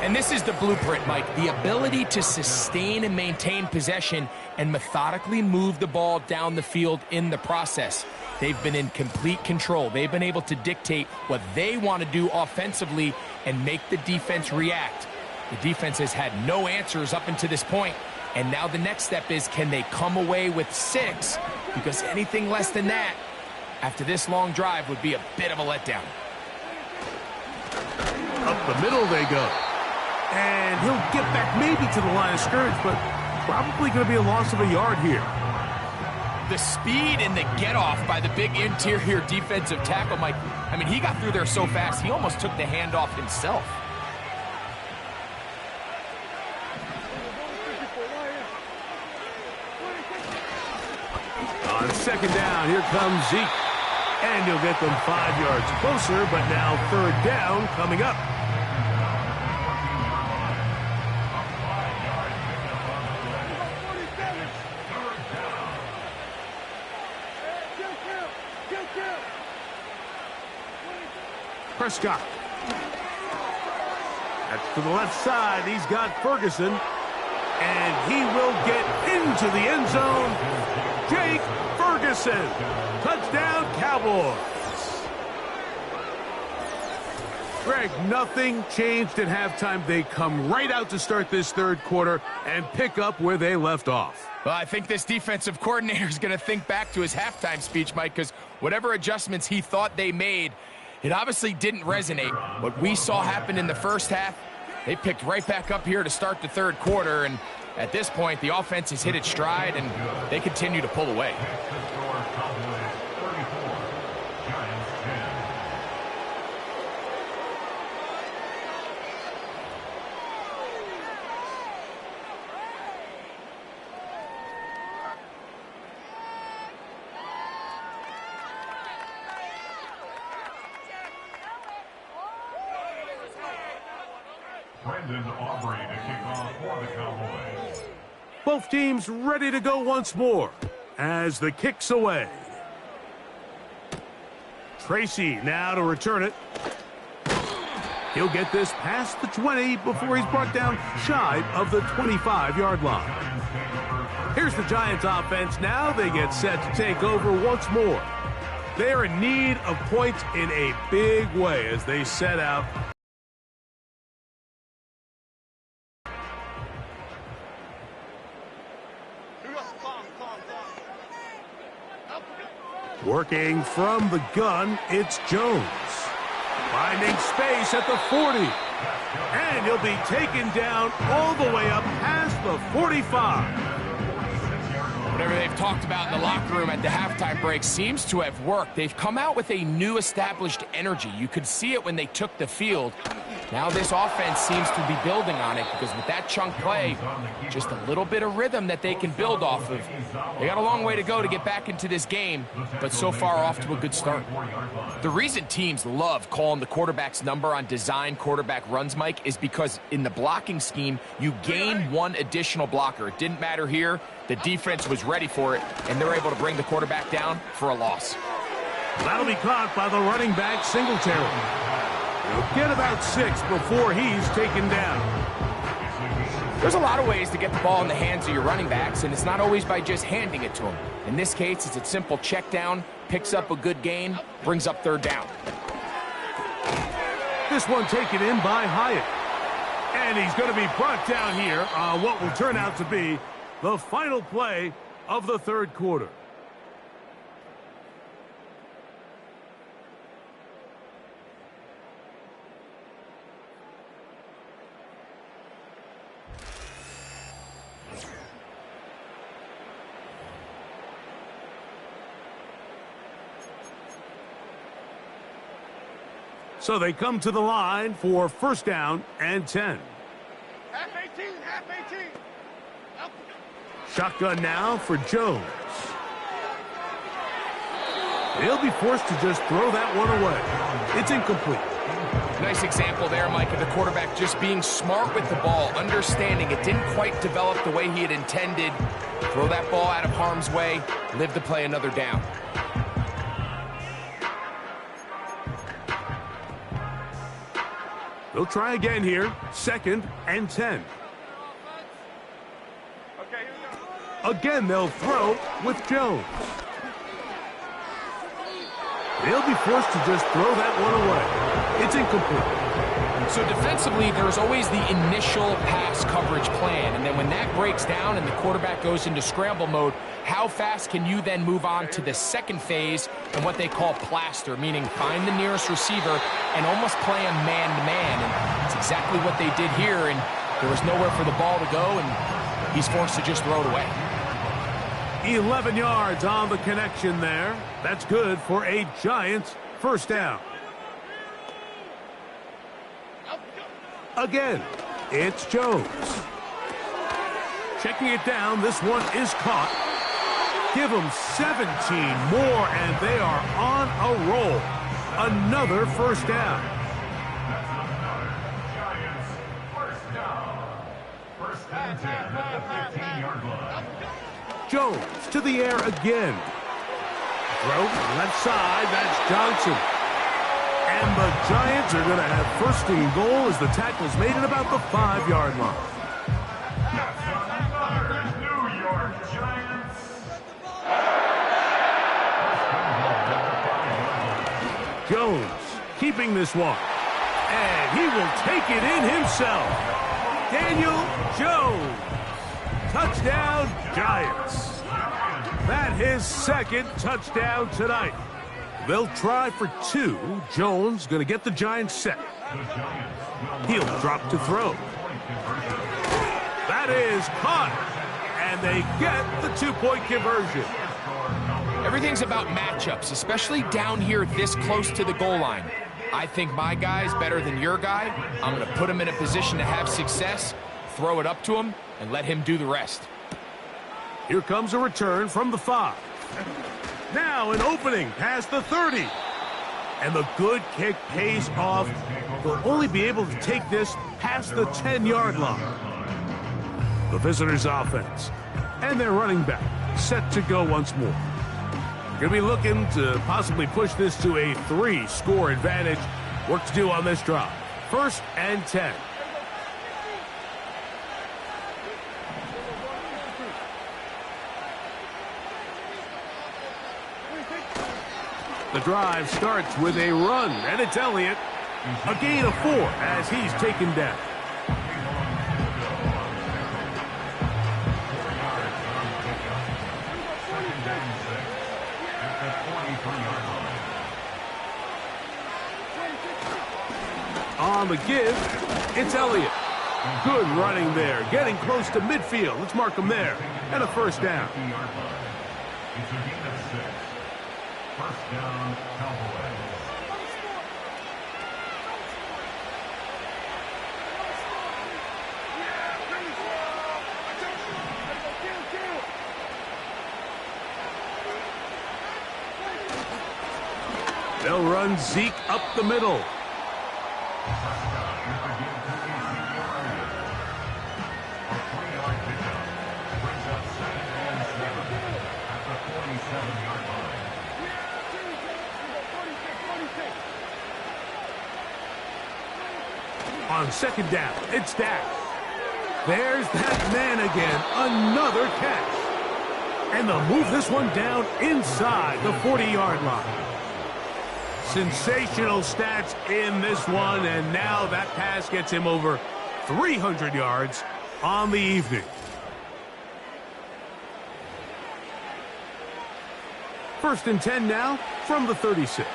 And this is the blueprint, Mike. The ability to sustain and maintain possession and methodically move the ball down the field in the process. They've been in complete control. They've been able to dictate what they want to do offensively and make the defense react. The defense has had no answers up until this point. And now the next step is, can they come away with 6? Because anything less than that, after this long drive, would be a bit of a letdown. Up the middle they go. And he'll get back maybe to the line of scrimmage, but probably going to be a loss of a yard here. The speed and the get-off by the big interior defensive tackle, Mike. I mean, he got through there so fast, he almost took the handoff himself. On second down, here comes Zeke. And he'll get them 5 yards closer, but now third down coming up. Prescott. That's to the left side. He's got Ferguson. And he will get into the end zone. Jake Ferguson. Touchdown, Cowboys. Greg, nothing changed at halftime. They come right out to start this third quarter and pick up where they left off. Well, I think this defensive coordinator is going to think back to his halftime speech, Mike, because whatever adjustments he thought they made, it obviously didn't resonate. What we saw happen in the first half, they picked right back up here to start the third quarter, and at this point, the offense has hit its stride, and they continue to pull away. Both teams ready to go once more as the kick's away. Tracy now to return it. He'll get this past the 20 before he's brought down shy of the 25-yard line. Here's the Giants offense now. They get set to take over once more. They are in need of points in a big way as they set out. Working from the gun, it's Jones. Finding space at the 40. And he'll be taken down all the way up past the 45. Whatever they've talked about in the locker room at the halftime break seems to have worked. They've come out with a new established energy. You could see it when they took the field. Now this offense seems to be building on it because with that chunk play, just a little bit of rhythm that they can build off of. They got a long way to go to get back into this game, but so far off to a good start. The reason teams love calling the quarterback's number on design quarterback runs, Mike, is because in the blocking scheme, you gain one additional blocker. It didn't matter here. The defense was ready for it, and they're able to bring the quarterback down for a loss. That'll be caught by the running back, Singletary. He'll get about 6 before he's taken down. There's a lot of ways to get the ball in the hands of your running backs, and it's not always by just handing it to them. In this case, it's a simple check down, picks up a good gain, brings up third down. This one taken in by Hyatt. And he's going to be brought down here on what will turn out to be the final play of the third quarter. So they come to the line for first down and 10. Half 18, half 18. Up. Shotgun now for Jones. He'll be forced to just throw that one away. It's incomplete. Nice example there, Mike, of the quarterback just being smart with the ball, understanding it didn't quite develop the way he had intended. Throw that ball out of harm's way, live to play another down. They'll try again here. Second and 10. Okay, here we go. Again, they'll throw with Jones. They'll be forced to just throw that one away. It's incomplete. So defensively, there's always the initial pass coverage plan, and then when that breaks down and the quarterback goes into scramble mode, how fast can you then move on to the second phase and what they call plaster, meaning find the nearest receiver and almost play him man-to-man, and it's exactly what they did here, and there was nowhere for the ball to go, and he's forced to just throw it away. 11 yards on the connection there. That's good for a Giants first down. Again, it's Jones. Checking it down, this one is caught. Give them 17 more, and they are on a roll. Another first down. Giants, first down. First and 10 at the 15-yard line. Jones to the air again. Throw left side, that's Johnson. And the Giants are going to have first and goal as the tackle's made at about the 5-yard line. New York Giants. Jones keeping this one. And he will take it in himself. Daniel Jones. Touchdown, Giants. That his second touchdown tonight. They'll try for 2. Jones going to get the Giants set. He'll drop to throw. That is caught. And they get the 2-point conversion. Everything's about matchups, especially down here this close to the goal line. I think my guy's better than your guy. I'm going to put him in a position to have success, throw it up to him, and let him do the rest. Here comes a return from the 5. Now an opening past the 30. And the good kick pays off. They'll only be able to take this past the 10-yard line. The visitors' offense and their running back set to go once more. Going to be looking to possibly push this to a 3-score advantage. Work to do on this drive. 1st and 10. The drive starts with a run, and it's Elliott. A gain of 4 as he's taken down. On the give, it's Elliott. Good running there, getting close to midfield. Let's mark him there. And a first down. It's a gain of 6. First down, Cowboys. They'll run Zeke up the middle. On second down, it's Dak. There's that man again. Another catch. And they'll move this one down inside the 40-yard line. Sensational stats in this one, and now that pass gets him over 300 yards on the evening. First and 10 now from the 36.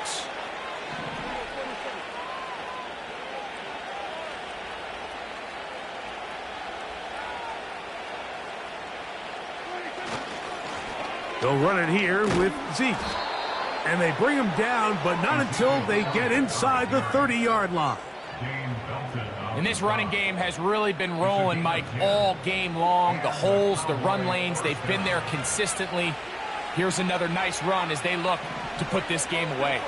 They'll run it here with Zeke. And they bring him down, but not until they get inside the 30-yard line. And this running game has really been rolling, Mike, all game long. The holes, the run lanes, they've been there consistently. Here's another nice run as they look to put this game away.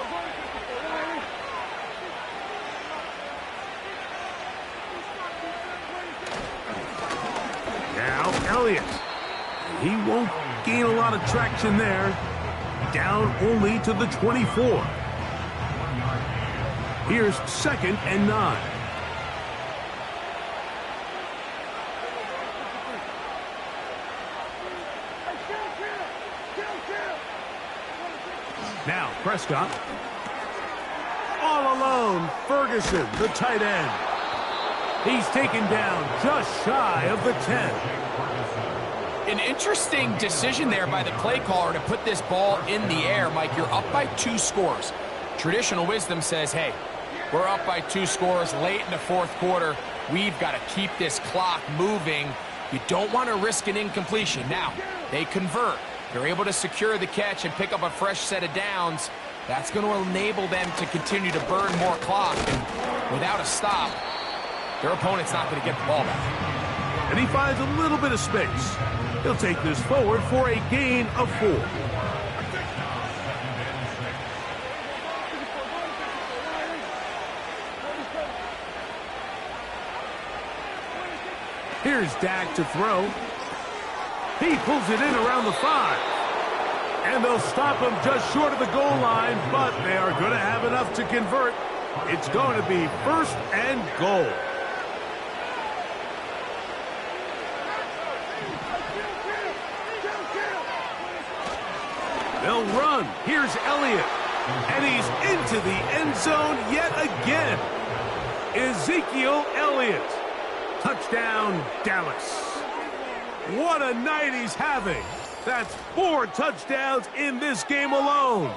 Now Elliott. He won't gain a lot of traction there. Down only to the 24. Here's 2nd and 9. Now Prescott. All alone, Ferguson, the tight end. He's taken down just shy of the 10. An interesting decision there by the play caller to put this ball in the air. Mike, you're up by 2 scores. Traditional wisdom says, hey, we're up by 2 scores late in the 4th quarter. We've got to keep this clock moving. You don't want to risk an incompletion. Now, they convert. They're able to secure the catch and pick up a fresh set of downs. That's going to enable them to continue to burn more clock. And without a stop, their opponent's not going to get the ball back. And he finds a little bit of space. He'll take this forward for a gain of 4. Here's Dak to throw. He pulls it in around the 5. And they'll stop him just short of the goal line, but they are going to have enough to convert. It's going to be 1st and goal. They'll run. Here's Elliott. And he's into the end zone yet again. Ezekiel Elliott. Touchdown, Dallas. What a night he's having. That's 4 touchdowns in this game alone.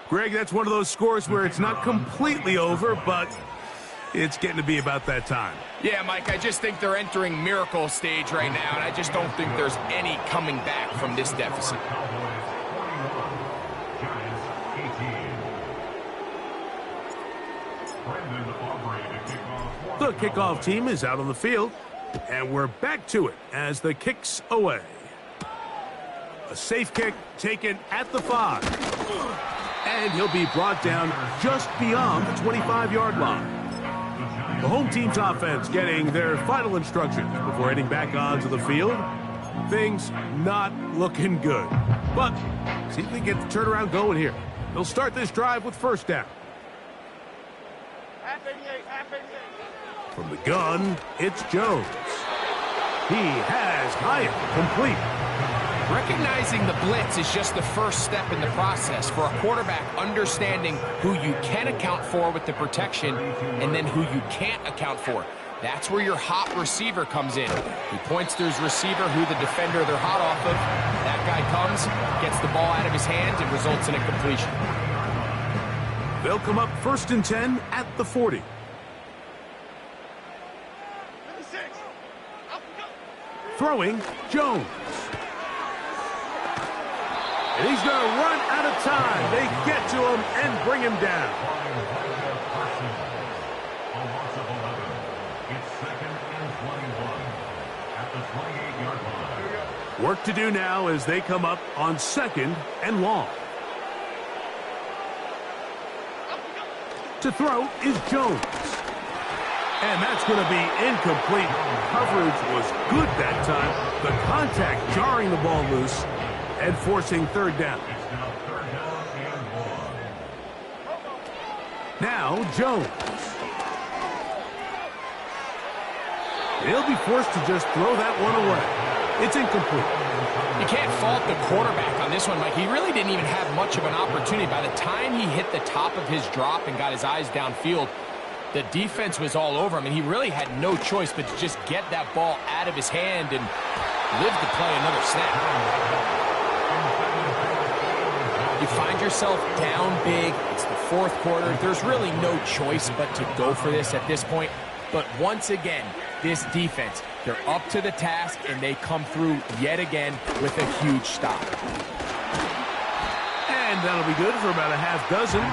Greg, that's one of those scores where it's not completely over, but it's getting to be about that time. Yeah, Mike, I just think they're entering miracle stage right now, and I just don't think there's any coming back from this deficit. The kickoff team is out on the field, and we're back to it as the kick's away. A safe kick taken at the 5. And he'll be brought down just beyond the 25-yard line. The home team's offense getting their final instructions before heading back onto the field. Things not looking good. But see if they get the turnaround going here. They'll start this drive with 1st down. Half 88, half 88. From the gun, it's Jones. He has Hyatt complete. Recognizing the blitz is just the first step in the process for a quarterback understanding who you can account for with the protection and then who you can't account for. That's where your hot receiver comes in. He points to his receiver who the defender they're hot off of. That guy comes, gets the ball out of his hands, and results in a completion. They'll come up 1st and 10 at the 40. 56. Up, go. Throwing, Jones. And he's going to run out of time. They get to him and bring him down. Work to do now as they come up on 2nd and long. To throw is Jones. And that's going to be incomplete. Coverage was good that time. The contact jarring the ball loose and forcing 3rd down. Now Jones. He'll be forced to just throw that one away. It's incomplete. You can't fault the quarterback on this one, Mike. He really didn't even have much of an opportunity. By the time he hit the top of his drop and got his eyes downfield, the defense was all over him, and he really had no choice but to just get that ball out of his hand and live to play another snap. You find yourself down big. It's the 4th quarter. There's really no choice but to go for this at this point. But once again, this defense, they're up to the task, and they come through yet again with a huge stop. And that'll be good for about a half dozen.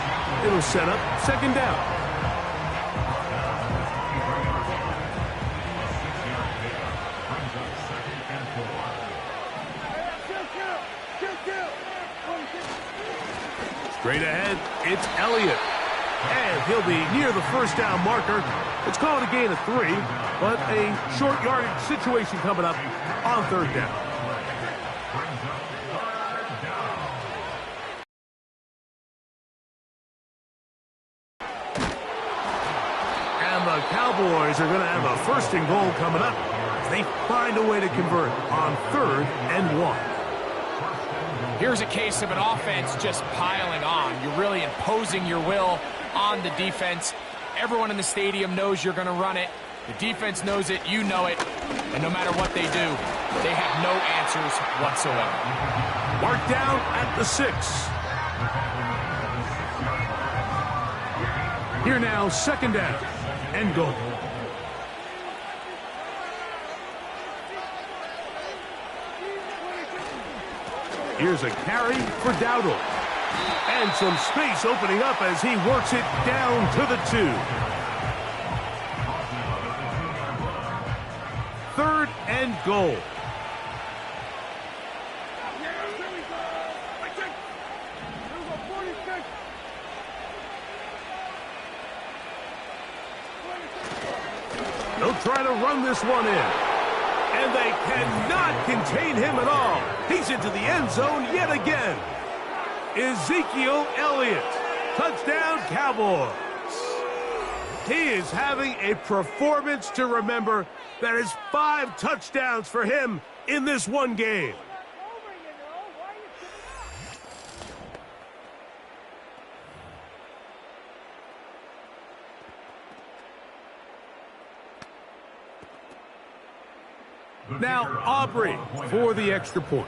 It'll set up 2nd down. Straight ahead, it's Elliott. And he'll be near the 1st down marker. It's called a gain of 3, but a short yardage situation coming up on 3rd down. And the Cowboys are going to have a 1st and goal coming up. They find a way to convert on 3rd and 1. Here's a case of an offense just piling on. You're really imposing your will on the defense. Everyone in the stadium knows you're going to run it. The defense knows it, you know it. And no matter what they do, they have no answers whatsoever. Mark down at the 6. Here now, 2nd down and goal. Here's a carry for Dowdle. And some space opening up as he works it down to the 2. 3rd and goal. They'll try to run this one in. And they cannot contain him at all. He's into the end zone yet again. Ezekiel Elliott. Touchdown, Cowboys. He is having a performance to remember. That is 5 touchdowns for him in this one game. Now Aubrey for the extra point.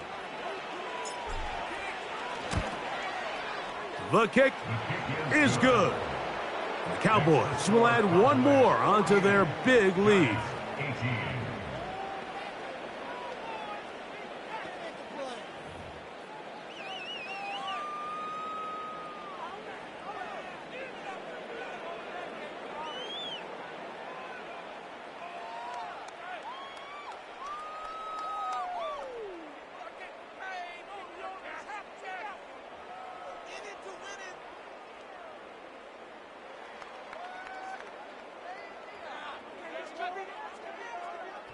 The kick is good. The Cowboys will add one more onto their big lead.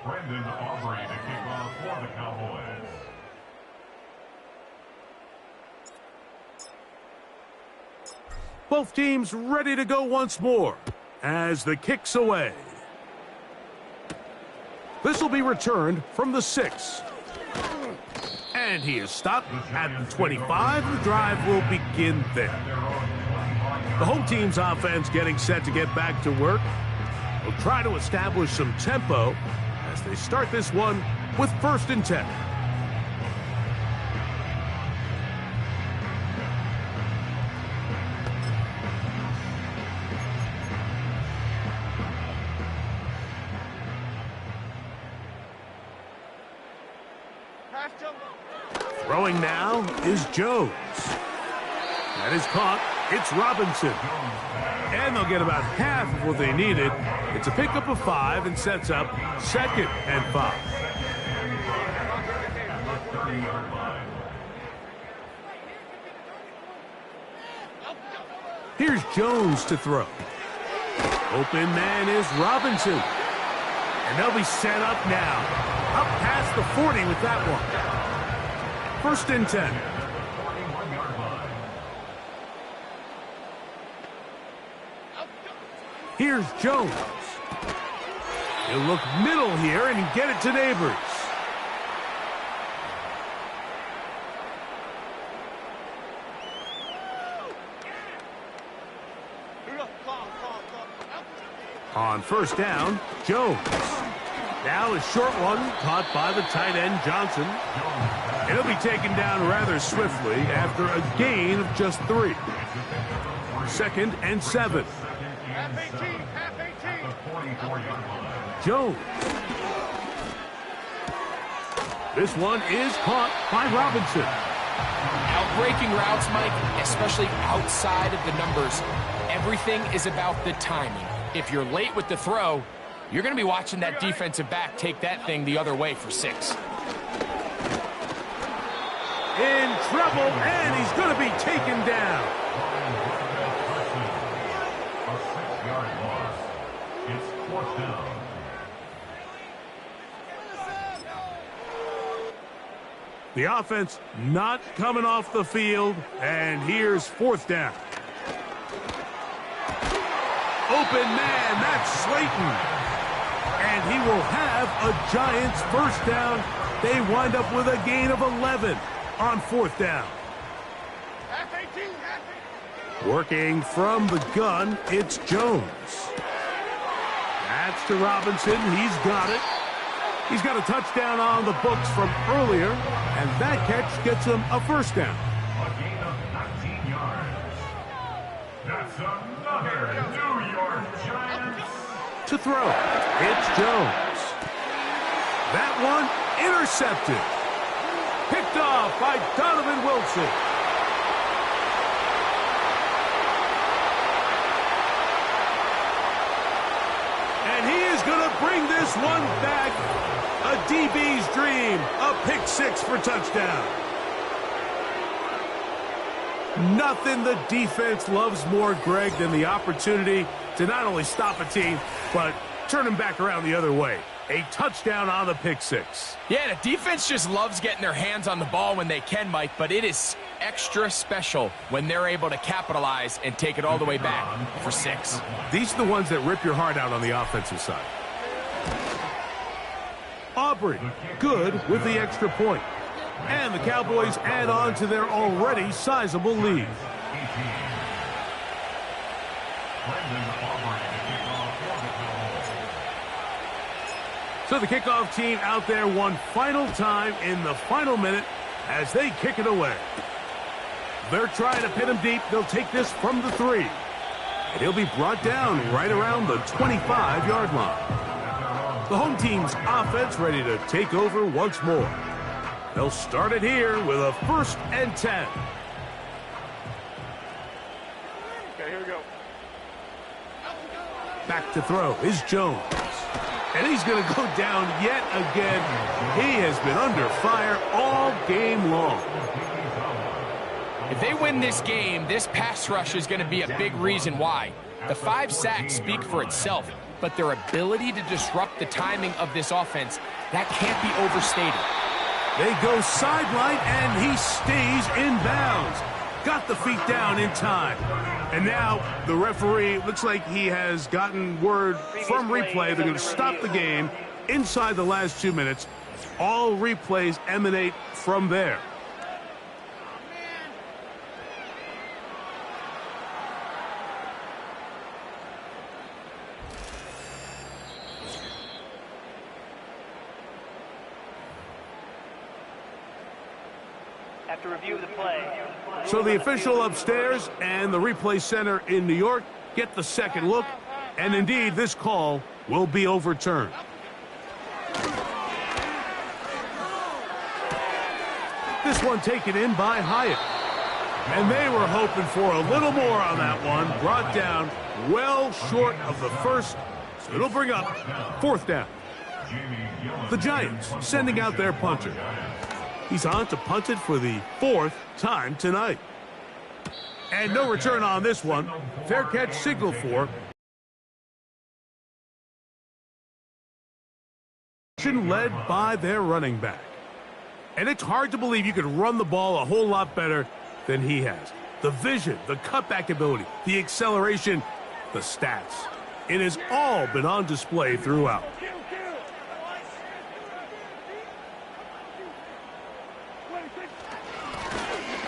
Brendan Aubrey to kick off for the Cowboys. Both teams ready to go once more as the kick's away. This will be returned from the 6. And he is stopped at the 25. The drive will begin there. The home team's offense getting set to get back to work. Will try to establish some tempo as they start this one with 1st and 10. Throwing now is Jones. That is caught. It's Robinson. And they'll get about half of what they needed. It's a pickup of 5 and sets up 2nd and 5. Here's Jones to throw. Open man is Robinson. And they'll be set up now. Up past the 40 with that one. 1st and 10. Here's Jones. He'll look middle here and get it to Neighbors. On 1st down, Jones. Now a short one caught by the tight end Johnson. It'll be taken down rather swiftly after a gain of just 3. 2nd and 7. Half 18, half 18. Jones. This one is caught by Robinson. Outbreaking routes, Mike, especially outside of the numbers, everything is about the timing. If you're late with the throw, you're going to be watching that defensive back take that thing the other way for 6. In trouble, and he's going to be taken down. A 6-yard loss. It's 4th down. The offense not coming off the field, and here's 4th down. Open man, that's Slayton. And he will have a Giants 1st down. They wind up with a gain of 11 on 4th down. Half 18, half 18. Working from the gun, it's Jones. That's to Robinson. He's got it. He's got a touchdown on the books from earlier, and that catch gets him a 1st down. A gain of 19 yards. That's another New York Giants. To throw, it's Jones. That one intercepted. Picked off by Donovan Wilson. And he is going to bring this one back. A DB's dream. A pick 6 for touchdown. Nothing the defense loves more, Greg, than the opportunity to not only stop a team, but turn them back around the other way. A touchdown on the pick 6. Yeah, the defense just loves getting their hands on the ball when they can, Mike, but it is extra special when they're able to capitalize and take it all the way back for 6. These are the ones that rip your heart out on the offensive side. Aubrey, good with the extra point. And the Cowboys add on to their already sizable lead. So the kickoff team out there one final time in the final minute as they kick it away. They're trying to pin him deep. They'll take this from the 3. And he'll be brought down right around the 25-yard line. The home team's offense ready to take over once more. They'll start it here with a 1st and 10. Okay, here we go. Back to throw is Jones. And he's going to go down yet again. He has been under fire all game long. If they win this game, this pass rush is going to be a big reason why. The 5 sacks speak for itself, but their ability to disrupt the timing of this offense, that can't be overstated. They go sideline, and he stays in bounds. Got the feet down in time. And now the referee, looks like he has gotten word from replay. They're going to stop the game inside the last 2 minutes. All replays emanate from there. After review of the play. So the official upstairs and the replay center in New York get the second look, and indeed this call will be overturned. This one taken in by Hyatt. And they were hoping for a little more on that one. Brought down well short of the first, so it'll bring up 4th down. The Giants sending out their punter. He's on to punt it for the 4th time tonight. And no return on this one. Fair catch signal for. Led by their running back. And it's hard to believe you could run the ball a whole lot better than he has. The vision, the cutback ability, the acceleration, the stats. It has all been on display throughout.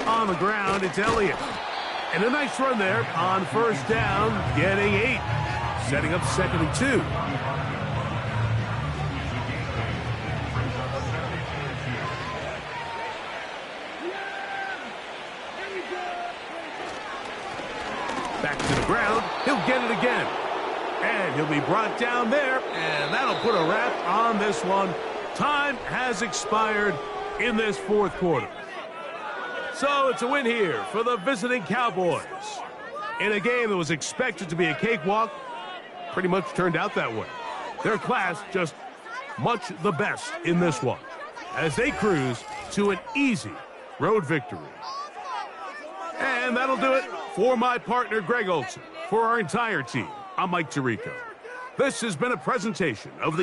On the ground, it's Elliott. And a nice run there on 1st down, getting 8. Setting up 2nd and 2. Back to the ground, he'll get it again. And he'll be brought down there, and that'll put a wrap on this one. Time has expired in this 4th quarter. So it's a win here for the visiting Cowboys. In a game that was expected to be a cakewalk, pretty much turned out that way. Their class just much the best in this one, as they cruise to an easy road victory. And that'll do it for my partner, Greg Olson. For our entire team, I'm Mike Tirico. This has been a presentation of the